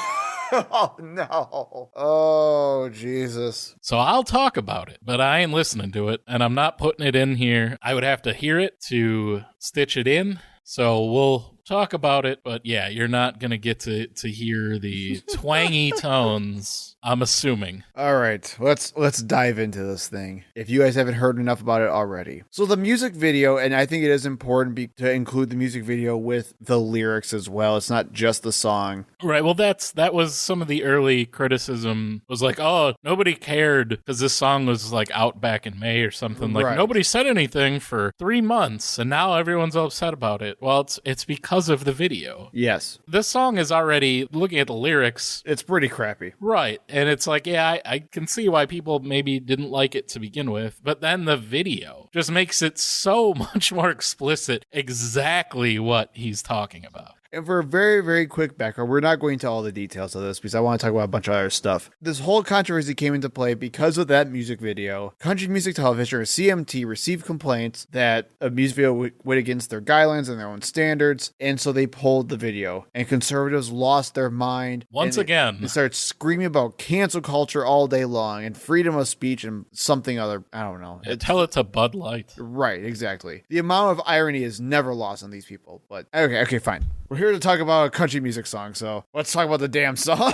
Oh, no. Oh, Jesus. So I'll talk about it, but I ain't listening to it, and I'm not putting it in here. I would have to hear it to stitch it in, so we'll talk about it, but yeah, you're not going to get to hear the twangy tones, I'm assuming. All right, let's dive into this thing, if you guys haven't heard enough about it already. So the music video, and I think it is important to include the music video with the lyrics as well. It's not just the song. Right, well, that was some of the early criticism, was like, oh, nobody cared because this song was like out back in May or something. Like, nobody said anything for 3 months, and now everyone's all upset about it. Well, it's because of the video. Yes. This song is already, looking at the lyrics, it's pretty crappy. Right. And it's like, yeah, I can see why people maybe didn't like it to begin with, but then the video just makes it so much more explicit exactly what he's talking about. And for a very, very quick background, we're not going into all the details of this because I want to talk about a bunch of other stuff. This whole controversy came into play because of that music video. Country Music Television, or CMT, received complaints that a music video went against their guidelines and their own standards, and so they pulled the video. And conservatives lost their mind. Once again. They started screaming about cancel culture all day long and freedom of speech and something other, I don't know. Tell it to Bud Light. Right, exactly. The amount of irony is never lost on these people. But okay, fine. We're here to talk about a country music song, so let's talk about the damn song.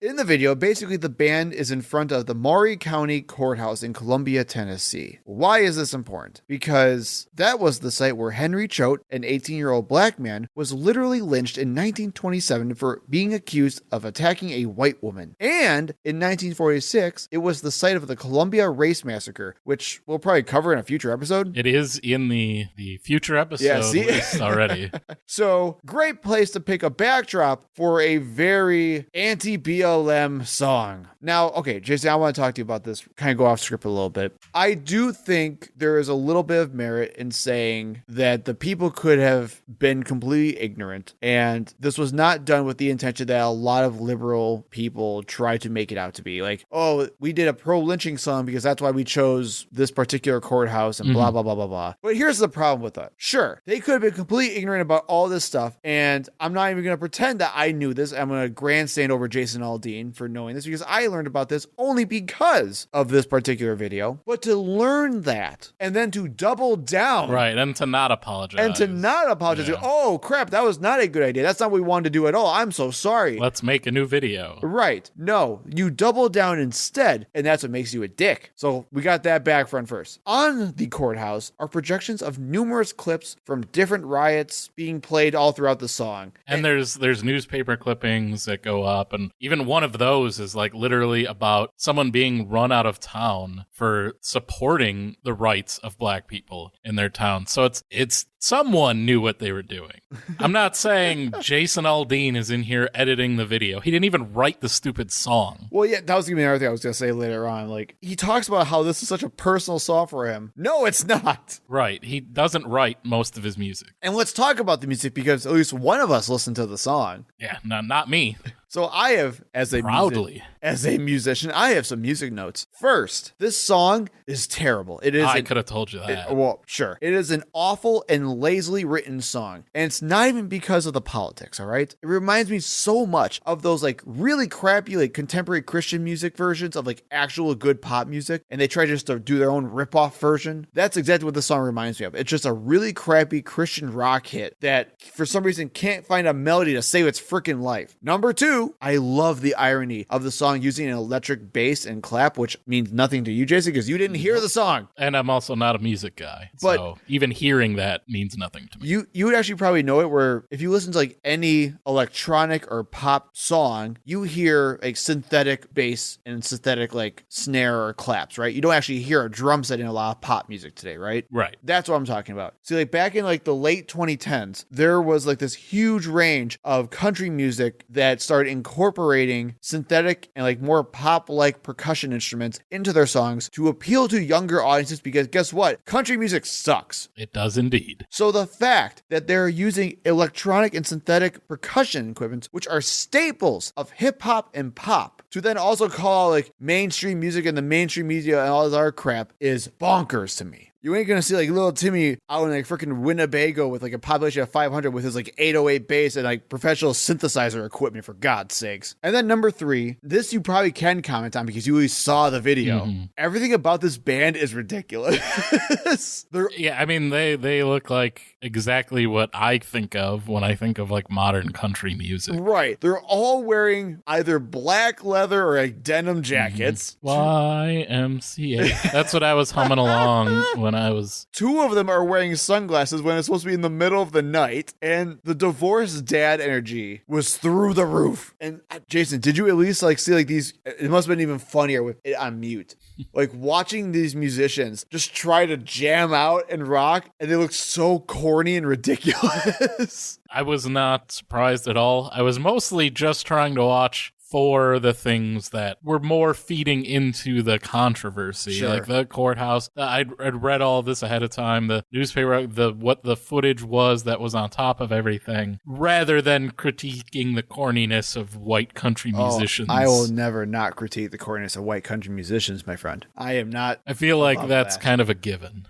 In the video, basically the band is in front of the Maury County Courthouse in Columbia, Tennessee. Why is this important? Because that was the site where Henry Choate, an 18-year-old black man, was literally lynched in 1927 for being accused of attacking a white woman. And in 1946, it was the site of the Columbia Race Massacre, which we'll probably cover in a future episode. It is in the future episode list already. So, great place to pick a backdrop for a very anti-BLM song. Now, okay, Jason, I want to talk to you about this, kind of go off script a little bit. I do think there is a little bit of merit in saying that the people could have been completely ignorant, and this was not done with the intention that a lot of liberal people try to make it out to be. Like, oh, we did a pro-lynching song because that's why we chose this particular courthouse and blah, blah, blah, blah, blah. But here's the problem with that. Sure, they could have been completely ignorant about all this stuff, and And I'm not even going to pretend that I knew this. I'm going to grandstand over Jason Aldean for knowing this because I learned about this only because of this particular video. But to learn that and then to double down. Right, and to not apologize. Yeah. Oh, crap, that was not a good idea. That's not what we wanted to do at all. I'm so sorry. Let's make a new video. Right. No, you double down instead, and that's what makes you a dick. So we got that back front first. On the courthouse are projections of numerous clips from different riots being played all throughout the song. And there's newspaper clippings that go up, and even one of those is like literally about someone being run out of town for supporting the rights of black people in their town. So it's someone knew what they were doing. I'm not saying Jason Aldean is in here editing the video. He didn't even write the stupid song. Well, yeah, that was going to be another thing I was going to say later on. Like, he talks about how this is such a personal song for him. No, it's not. Right. He doesn't write most of his music. And let's talk about the music because at least one of us listened to the song. Yeah, not me. So I have, as a musician, I have some music notes. First, this song is terrible. I could have told you that. Well, sure. It is an awful and lazily written song. And it's not even because of the politics, all right? It reminds me so much of those like really crappy like contemporary Christian music versions of like actual good pop music. And they try just to do their own rip-off version. That's exactly what the song reminds me of. It's just a really crappy Christian rock hit that for some reason can't find a melody to save its freaking life. Number two, I love the irony of the song using an electric bass and clap, which means nothing to you, Jason, because you didn't hear the song. And I'm also not a music guy. But so even hearing that means nothing to me. You would actually probably know it where if you listen to like any electronic or pop song, you hear like synthetic bass and synthetic like snare or claps, right? You don't actually hear a drum set in a lot of pop music today, right? Right. That's what I'm talking about. See, like back in like the late 2010s, there was like this huge range of country music that started incorporating synthetic and like more pop-like percussion instruments into their songs to appeal to younger audiences because guess what? Country music sucks. It does indeed. So the fact that they're using electronic and synthetic percussion equipment, which are staples of hip-hop and pop, to then also call like mainstream music and the mainstream media and all this other crap is bonkers to me. You ain't gonna see like little Timmy out in like freaking Winnebago with like a population of 500 with his like 808 bass and like professional synthesizer equipment, for God's sakes. And then number three, this you probably can comment on because you always saw the video. Mm-hmm. Everything about this band is ridiculous. Yeah, I mean they look like exactly what I think of when I think of like modern country music. Right. They're all wearing either black leather or like denim jackets. YMCA. That's what I was humming along when I was... Two of them are wearing sunglasses when it's supposed to be in the middle of the night, and the divorced dad energy was through the roof. And Jason, did you at least like see like these? It must have been even funnier with it on mute. Like watching these musicians just try to jam out and rock, and they look so corny and ridiculous. I was not surprised at all. I was mostly just trying to watch for the things that were more feeding into the controversy, sure. Like the courthouse. I'd read all this ahead of time, the newspaper, what the footage was that was on top of everything, rather than critiquing the corniness of white country musicians. I will never not critique the corniness of white country musicians, my friend. I am not. I feel like that's kind of a given.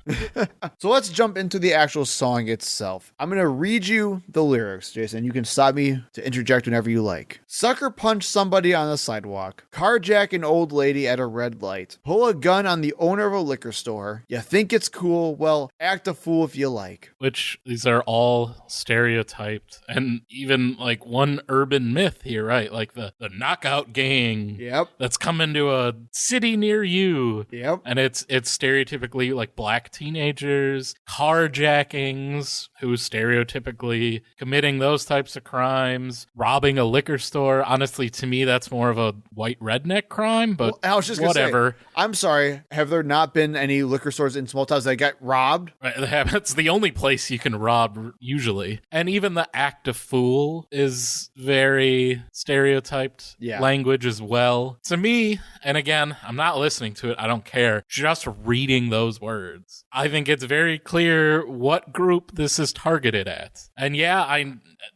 So let's jump into the actual song itself. I'm going to read you the lyrics, Jason. You can stop me to interject whenever you like. Sucker punch somebody on the sidewalk, carjack an old lady at a red light, pull a gun on the owner of a liquor store. You think it's cool? Well, act a fool if you like. Which these are all stereotyped, and even like one urban myth here, right? Like the knockout gang. Yep. That's coming to a city near you. Yep. And it's stereotypically like black teenagers, carjackings, who stereotypically committing those types of crimes, robbing a liquor store. Honestly, to me, that's more of a white redneck crime, but I was just whatever. Say, I'm sorry. Have there not been any liquor stores in small towns that get robbed? Right, it's the only place you can rob usually. And even the act of fool is very stereotyped language as well. To me, and again, I'm not listening to it. I don't care. Just reading those words, I think it's very clear what group this is targeted at. And yeah,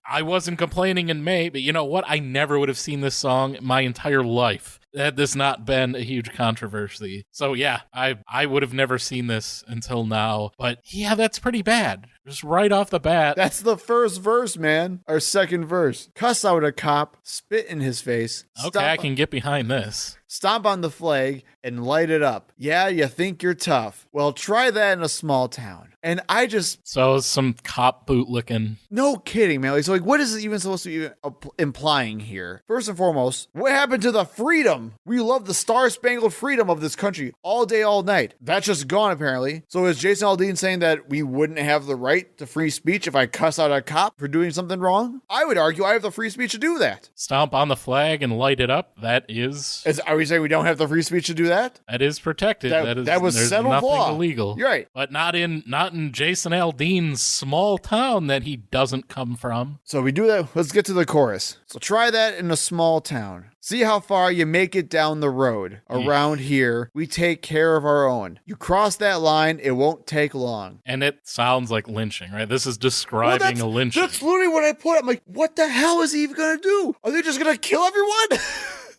I wasn't complaining in May, but you know what? I never would have seen this song my entire life had this not been a huge controversy. So yeah, I would have never seen this until now. But yeah, that's pretty bad. Just right off the bat. That's the first verse, man. Our second verse. Cuss out a cop, spit in his face. Okay, I can get behind this. Stomp on the flag and light it up. Yeah, you think you're tough. Well, try that in a small town. And I just... So some cop boot looking. No kidding, man. Like, so what is it even supposed to be implying here? First and foremost, what happened to the freedom? We love the star-spangled freedom of this country all day, all night. That's just gone, apparently. So is Jason Aldean saying that we wouldn't have the right to free speech if I cuss out a cop for doing something wrong? I would argue I have the free speech to do that. Stomp on the flag and light it up. That is... Are we saying we don't have the free speech to do that? That is protected. That was there's settled nothing law. Illegal. You're right. But not in Jason Aldean's small town that he doesn't come from. So we do that. Let's get to the chorus. So try that in a small town. See how far you make it down the road. Around here, we take care of our own. You cross that line, it won't take long. And it sounds like lynching, right? This is describing a lynching. That's literally what I put. I'm like, what the hell is he even going to do? Are they just going to kill everyone?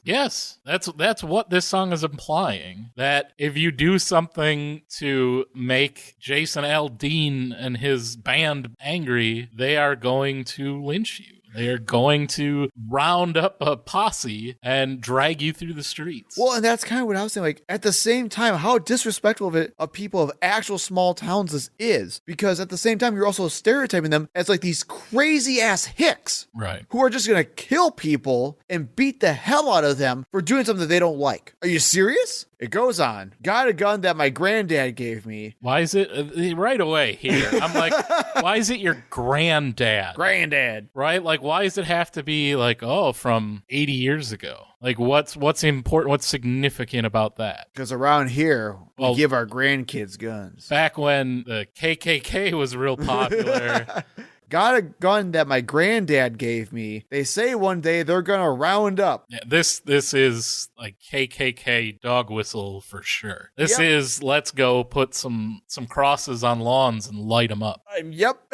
Yes, that's what this song is implying. That if you do something to make Jason Aldean and his band angry, they are going to lynch you. They are going to round up a posse and drag you through the streets. Well, and that's kind of what I was saying. Like, at the same time, how disrespectful of people of actual small towns this is. Because at the same time, you're also stereotyping them as like these crazy ass hicks. Right. Who are just going to kill people and beat the hell out of them for doing something they don't like. Are you serious? It goes on. Got a gun that my granddad gave me. Why is it right away here? I'm like, why is it your granddad? Granddad. Right? Like, why does it have to be like, from 80 years ago? Like, what's important? What's significant about that? Because around here, we give our grandkids guns. Back when the KKK was real popular. Got a gun that my granddad gave me. They say one day they're gonna round up. Yeah, this is like KKK dog whistle for sure. This is let's go put some crosses on lawns and light them up. Yep.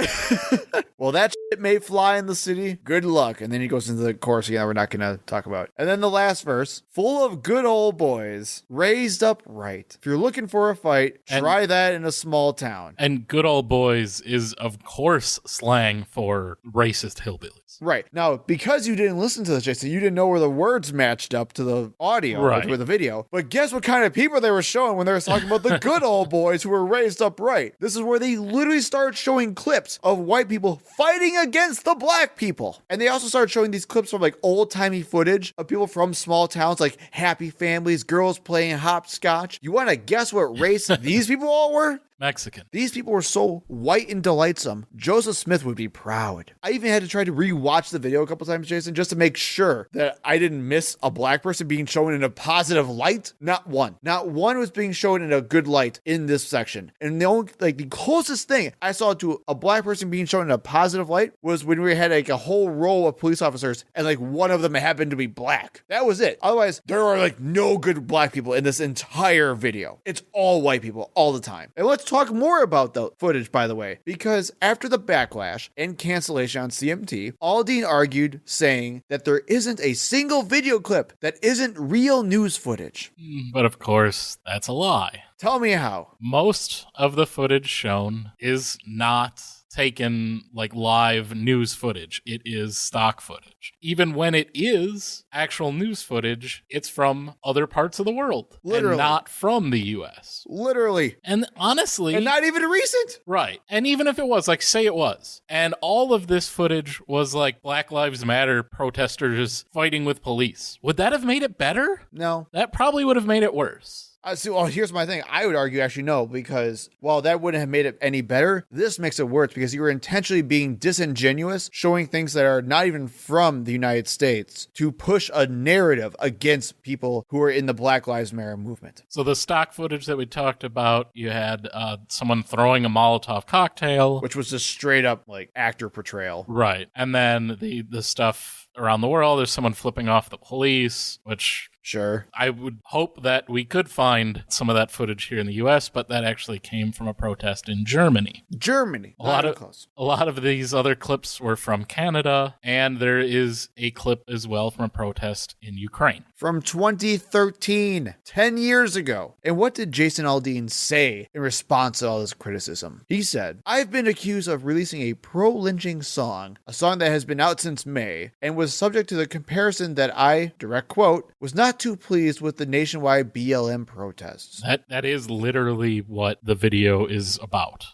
Well, that shit may fly in the city. Good luck. And then he goes into the chorus again. We're not gonna talk about. And then the last verse, full of good old boys, raised up right. If you're looking for a fight, try that in a small town. And good old boys is of course slang for racist hillbillies. Right. Now, because you didn't listen to this, Jason, you didn't know where the words matched up to the audio or the video. But guess what kind of people they were showing when they were talking about the good old boys who were raised up right. This is where they literally started showing clips of white people fighting against the black people. And they also started showing these clips from like old-timey footage of people from small towns, like happy families, girls playing hopscotch. You want to guess what race these people all were? Mexican. These people were so white and delightsome, Joseph Smith would be proud. I even had to try to rewatch the video a couple times, Jason, just to make sure that I didn't miss a black person being shown in a positive light. Not one. Not one was being shown in a good light in this section. And the only, the closest thing I saw to a black person being shown in a positive light was when we had a whole row of police officers and one of them happened to be black. That was it. Otherwise, there are no good black people in this entire video. It's all white people all the time. And let's talk more about the footage, by the way, because after the backlash and cancellation on CMT, Aldean argued, saying that there isn't a single video clip that isn't real news footage. But of course, that's a lie. Tell me how. Most of the footage shown is not taken live news footage. It is stock footage. Even when it is actual news footage, it's from other parts of the world. Literally. And not from the US. Literally. And honestly... And not even recent. Right. And even if it was, say it was, and all of this footage was Black Lives Matter protesters fighting with police, would that have made it better? No. That probably would have made it worse. Here's my thing. I would argue actually no, because while that wouldn't have made it any better, this makes it worse because you were intentionally being disingenuous, showing things that are not even from the United States to push a narrative against people who are in the Black Lives Matter movement. So the stock footage that we talked about, you had someone throwing a Molotov cocktail. Which was just straight up actor portrayal. Right. And then the stuff around the world. There's someone flipping off the police, which sure, I would hope that we could find some of that footage here in the U.S., but that actually came from a protest in Germany. A lot of these other clips were from Canada, and there is a clip as well from a protest in Ukraine. From 2013, 10 years ago. And what did Jason Aldean say in response to all this criticism? He said, "I've been accused of releasing a pro-lynching song, a song that has been out since May, and was subject to the comparison that I, direct quote, was not too pleased with the nationwide BLM protests." That is literally what the video is about.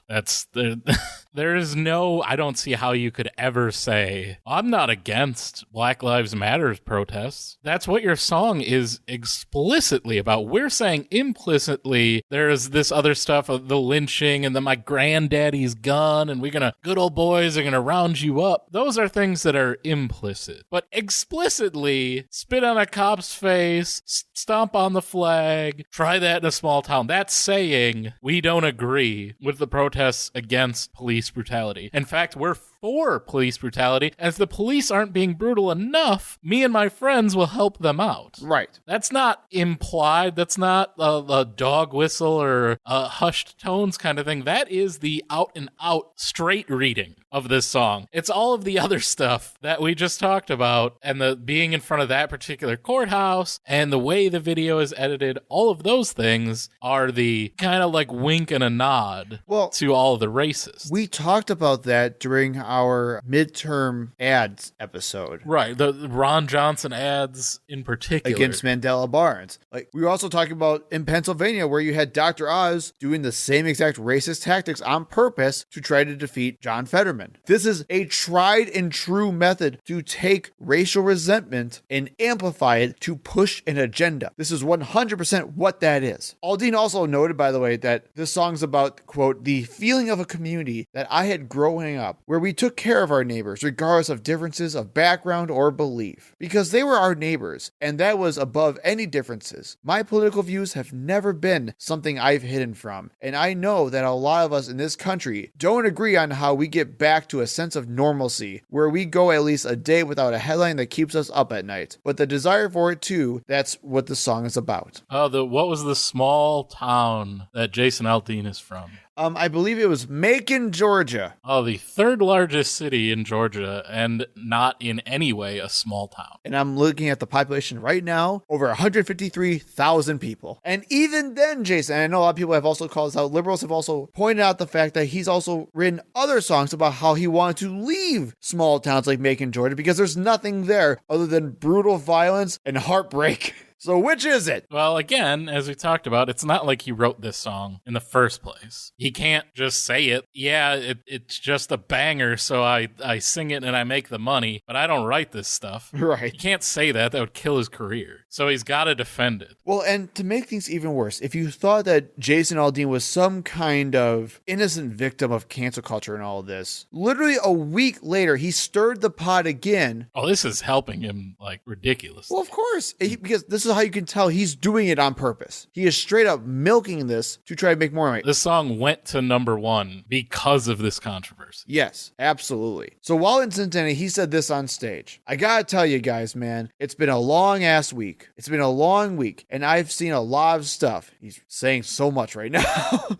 There is no, I don't see how you could ever say, I'm not against Black Lives Matter protests. That's what your song is explicitly about. We're saying implicitly there's this other stuff of the lynching and then my granddaddy's gun and good old boys are gonna round you up. Those are things that are implicit. But explicitly, spit on a cop's face, stomp on the flag, try that in a small town. That's saying we don't agree with the protests against police brutality. In fact, we're for police brutality. As the police aren't being brutal enough, me and my friends will help them out. Right. That's not implied. That's not a dog whistle or a hushed tones kind of thing. That is the out and out straight reading of this song. It's all of the other stuff that we just talked about, and the being in front of that particular courthouse and the way the video is edited. All of those things are the kind of like wink and a nod to all of the racists. We talked about that during our midterm ads episode. Right, the Ron Johnson ads in particular. Against Mandela Barnes. Like, we were also talking about in Pennsylvania where you had Dr. Oz doing the same exact racist tactics on purpose to try to defeat John Fetterman. This is a tried and true method to take racial resentment and amplify it to push an agenda. This is 100% what that is. Aldean also noted, by the way, that this song's about, quote, the feeling of a community that I had growing up where we took care of our neighbors regardless of differences of background or belief, because they were our neighbors and that was above any differences. My political views have never been something I've hidden from, and I know that a lot of us in this country don't agree on how we get back to a sense of normalcy where we go at least a day without a headline that keeps us up at night, but the desire for it too, that's what the song is about. What was the small town that Jason Aldean is from? I believe it was Macon, Georgia. Oh, the third largest city in Georgia, and not in any way a small town. And I'm looking at the population right now, over 153,000 people. And even then, Jason, I know a lot of people have also called this out, liberals have also pointed out the fact that he's also written other songs about how he wanted to leave small towns like Macon, Georgia, because there's nothing there other than brutal violence and heartbreak. So which is it? Well, again, as we talked about, it's not like he wrote this song in the first place. He can't just say it. Yeah, it's just a banger, so I sing it and I make the money, but I don't write this stuff. Right. He can't say that. That would kill his career. So he's got to defend it. Well, and to make things even worse, if you thought that Jason Aldean was some kind of innocent victim of cancel culture and all of this, literally a week later, he stirred the pot again. Oh, this is helping him like ridiculously. Well, of course, because this is how you can tell he's doing it on purpose. He is straight up milking this to try to make more money. This song went to #1 because of this controversy. Yes, absolutely. So while in Cincinnati, he said this on stage. I gotta tell you guys, man, it's been a long ass week. It's been a long week, and I've seen a lot of stuff. He's saying so much right now.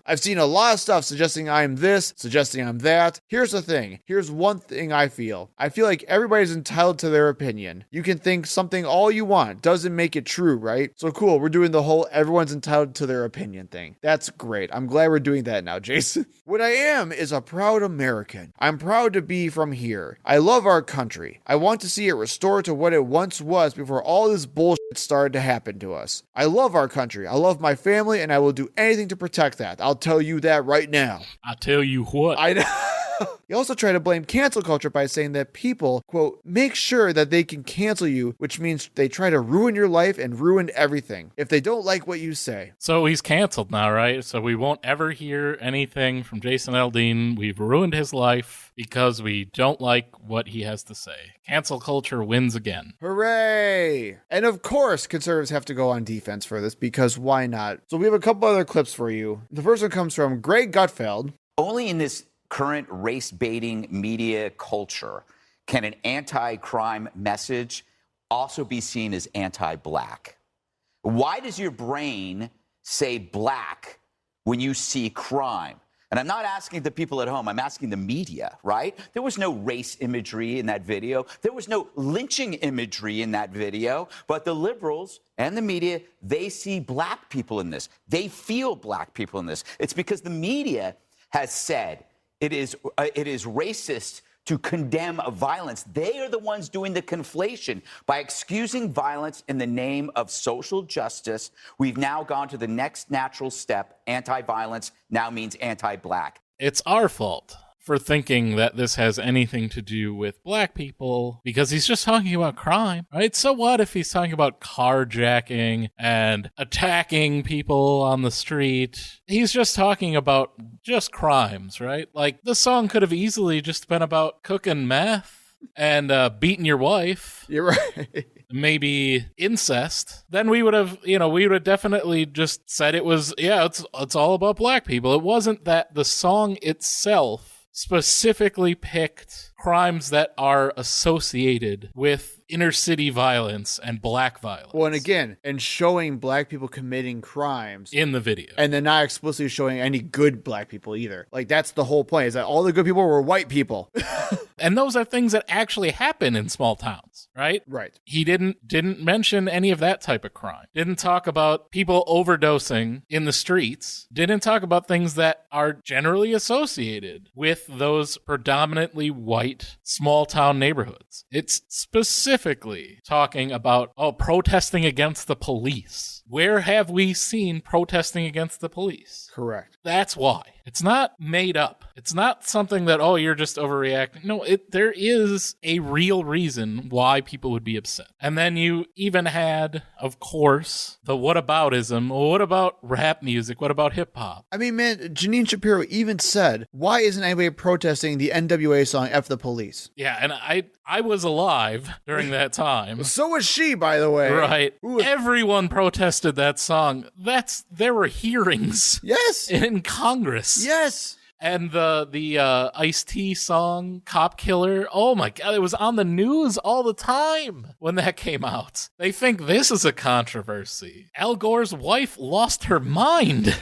I've seen a lot of stuff suggesting I'm this, suggesting I'm that. Here's the thing. Here's one thing I feel. I feel like everybody's entitled to their opinion. You can think something all you want. Doesn't make it true, right? So cool. We're doing the whole everyone's entitled to their opinion thing. That's great. I'm glad we're doing that now, Jason. What I am is a proud American. I'm proud to be from here. I love our country. I want to see it restored to what it once was before all this bullshit started to happen to us. I love our country. I love my family, and I will do anything to protect that. I'll tell you that right now. I'll tell you what. I know. He also tried to blame cancel culture by saying that people, quote, make sure that they can cancel you, which means they try to ruin your life and ruin everything if they don't like what you say. So he's canceled now, right? So we won't ever hear anything from Jason Aldean. We've ruined his life because we don't like what he has to say. Cancel culture wins again. Hooray! And of course, conservatives have to go on defense for this because why not? So we have a couple other clips for you. The first one comes from Greg Gutfeld. Only in this current race-baiting media culture can an anti-crime message also be seen as anti-black? Why does your brain say black when you see crime? And I'm not asking the people at home, I'm asking the media, right? There was no race imagery in that video. There was no lynching imagery in that video. But the liberals and the media, they see black people in this. They feel black people in this. It's because the media has said it is racist to condemn violence. They are the ones doing the conflation. By excusing violence in the name of social justice, we've now gone to the next natural step. Anti-violence now means anti-black. It's our fault for thinking that this has anything to do with black people because he's just talking about crime, right? So what if he's talking about carjacking and attacking people on the street? He's just talking about just crimes, right? Like, the song could have easily just been about cooking meth and beating your wife. You're right. Maybe incest. Then we would have definitely just said it was, it's all about black people. It wasn't that the song itself specifically picked crimes that are associated with inner city violence and black violence. Well, and again, and showing black people committing crimes in the video. And then not explicitly showing any good black people either. Like, that's the whole point, is that all the good people were white people. And those are things that actually happen in small towns, right? Right. He didn't mention any of that type of crime. Didn't talk about people overdosing in the streets. Didn't talk about things that are generally associated with those predominantly white small town neighborhoods. It's specifically talking about, protesting against the police. Where have we seen protesting against the police? Correct. That's why. It's not made up. It's not something that, you're just overreacting. No, there is a real reason why people would be upset. And then you even had, of course, the whataboutism. Well, what about rap music? What about hip hop? I mean, man, Janine Shapiro even said, why isn't anybody protesting the NWA song F the Police? Yeah, and I was alive during that time. So was she, by the way. Right. Everyone protested that song. There were hearings. Yes. In Congress. Yes. And the Ice-T song, Cop Killer, oh my God, it was on the news all the time when that came out. They think this is a controversy. Al Gore's wife lost her mind.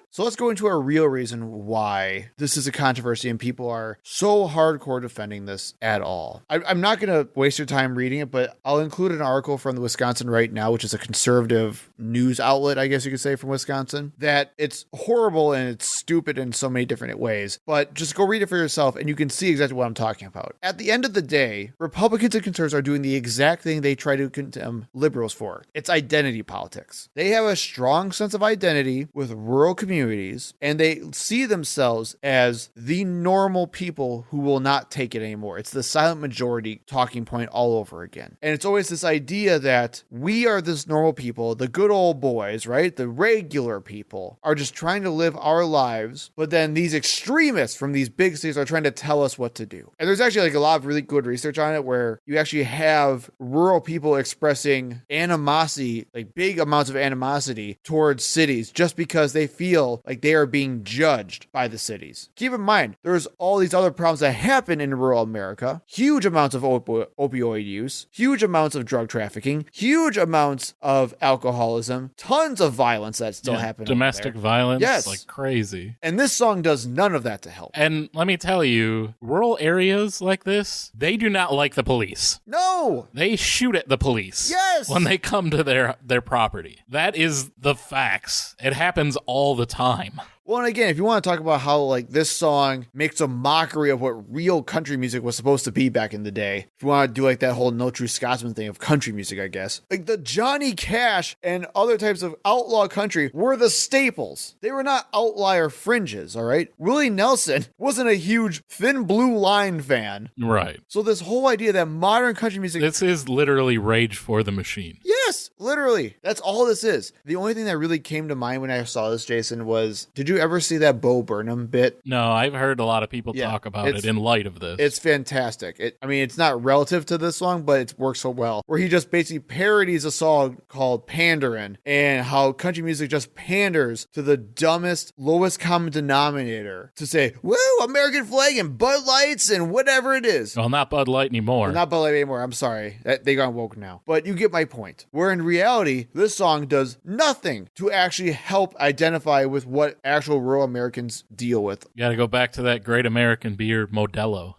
So let's go into a real reason why this is a controversy and people are so hardcore defending this at all. I'm not going to waste your time reading it, but I'll include an article from the Wisconsin Right Now, which is a conservative news outlet, I guess you could say, from Wisconsin, that it's horrible and it's stupid in so many different ways. But just go read it for yourself and you can see exactly what I'm talking about. At the end of the day, Republicans and conservatives are doing the exact thing they try to condemn liberals for. It's identity politics. They have a strong sense of identity with rural communities, and they see themselves as the normal people who will not take it anymore. It's the silent majority talking point all over again. And it's always this idea that we are this normal people, the good old boys, right? The regular people are just trying to live our lives, but then these extremists from these big cities are trying to tell us what to do. And there's actually like a lot of really good research on it where you actually have rural people expressing animosity, like big amounts of animosity towards cities just because they feel like they are being judged by the cities. Keep in mind, there's all these other problems that happen in rural America. Huge amounts of opioid use, huge amounts of drug trafficking, huge amounts of alcoholism, tons of violence that still happen. Domestic violence, yes, like crazy. And this song does none of that to help. And let me tell you, rural areas like this, they do not like the police. No! They shoot at the police. Yes! When they come to their property. That is the facts. It happens all the time. Well, and again, if you want to talk about how like this song makes a mockery of what real country music was supposed to be back in the day, if you want to do like that whole No True Scotsman thing of country music, I guess, like the Johnny Cash and other types of outlaw country were the staples. They were not outlier fringes, all right? Willie Nelson wasn't a huge Thin Blue Line fan. Right. So this whole idea that modern country music... This is literally Rage for the Machine. Yes! Literally, that's all this is. The only thing that really came to mind when I saw this, Jason, was, did you ever see that Bo Burnham bit? No, I've heard a lot of people talk about it in light of this. It's fantastic. It's not relative to this song, but it works so well. Where he just basically parodies a song called Pandarin, and how country music just panders to the dumbest, lowest common denominator to say, woo, American flag and Bud Lights and whatever it is. Well, not Bud Light anymore. Not Bud Light anymore. I'm sorry. They got woke now. But you get my point. Where in reality, this song does nothing to actually help identify with what actual rural Americans deal with. You got to go back to that great American beer, Modelo.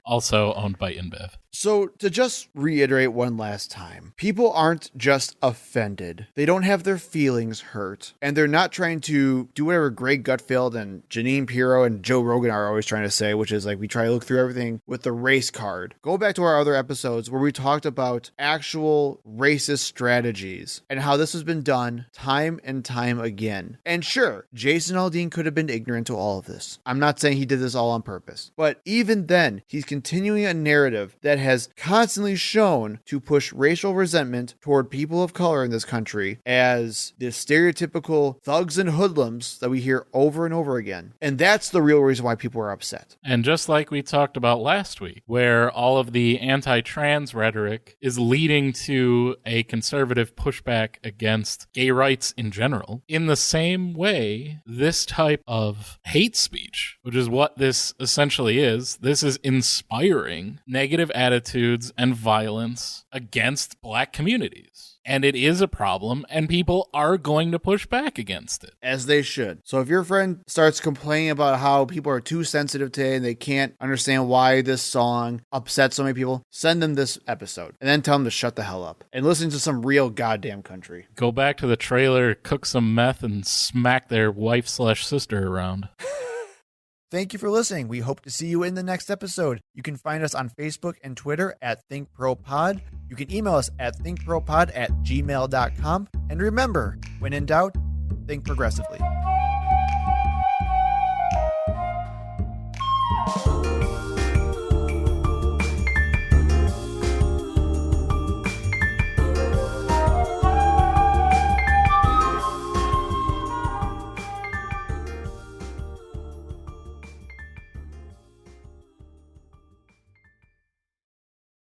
Also owned by InBev. So to just reiterate one last time, people aren't just offended. They don't have their feelings hurt. And they're not trying to do whatever Greg Gutfeld and Janine Pirro and Joe Rogan are always trying to say, which is like, we try to look through everything with the race card. Go back to our other episodes where we talked about actual racist strategies and how this has been done time and time again. And sure, Jason Aldean could have been ignorant to all of this. I'm not saying he did this all on purpose. But even then, he's continuing a narrative that has constantly shown to push racial resentment toward people of color in this country as the stereotypical thugs and hoodlums that we hear over and over again. And that's the real reason why people are upset. And just like we talked about last week, where all of the anti-trans rhetoric is leading to a conservative pushback against gay rights in general, in the same way, this type of hate speech, which is what this essentially is, this is inspiring negative attitudes and violence against Black communities. And it is a problem, and people are going to push back against it. As they should. So if your friend starts complaining about how people are too sensitive today and they can't understand why this song upsets so many people, send them this episode and then tell them to shut the hell up and listen to some real goddamn country. Go back to the trailer, cook some meth, and smack their wife/sister around. Thank you for listening. We hope to see you in the next episode. You can find us on Facebook and Twitter at ThinkProPod. You can email us at thinkpropod@gmail.com. And remember, when in doubt, think progressively.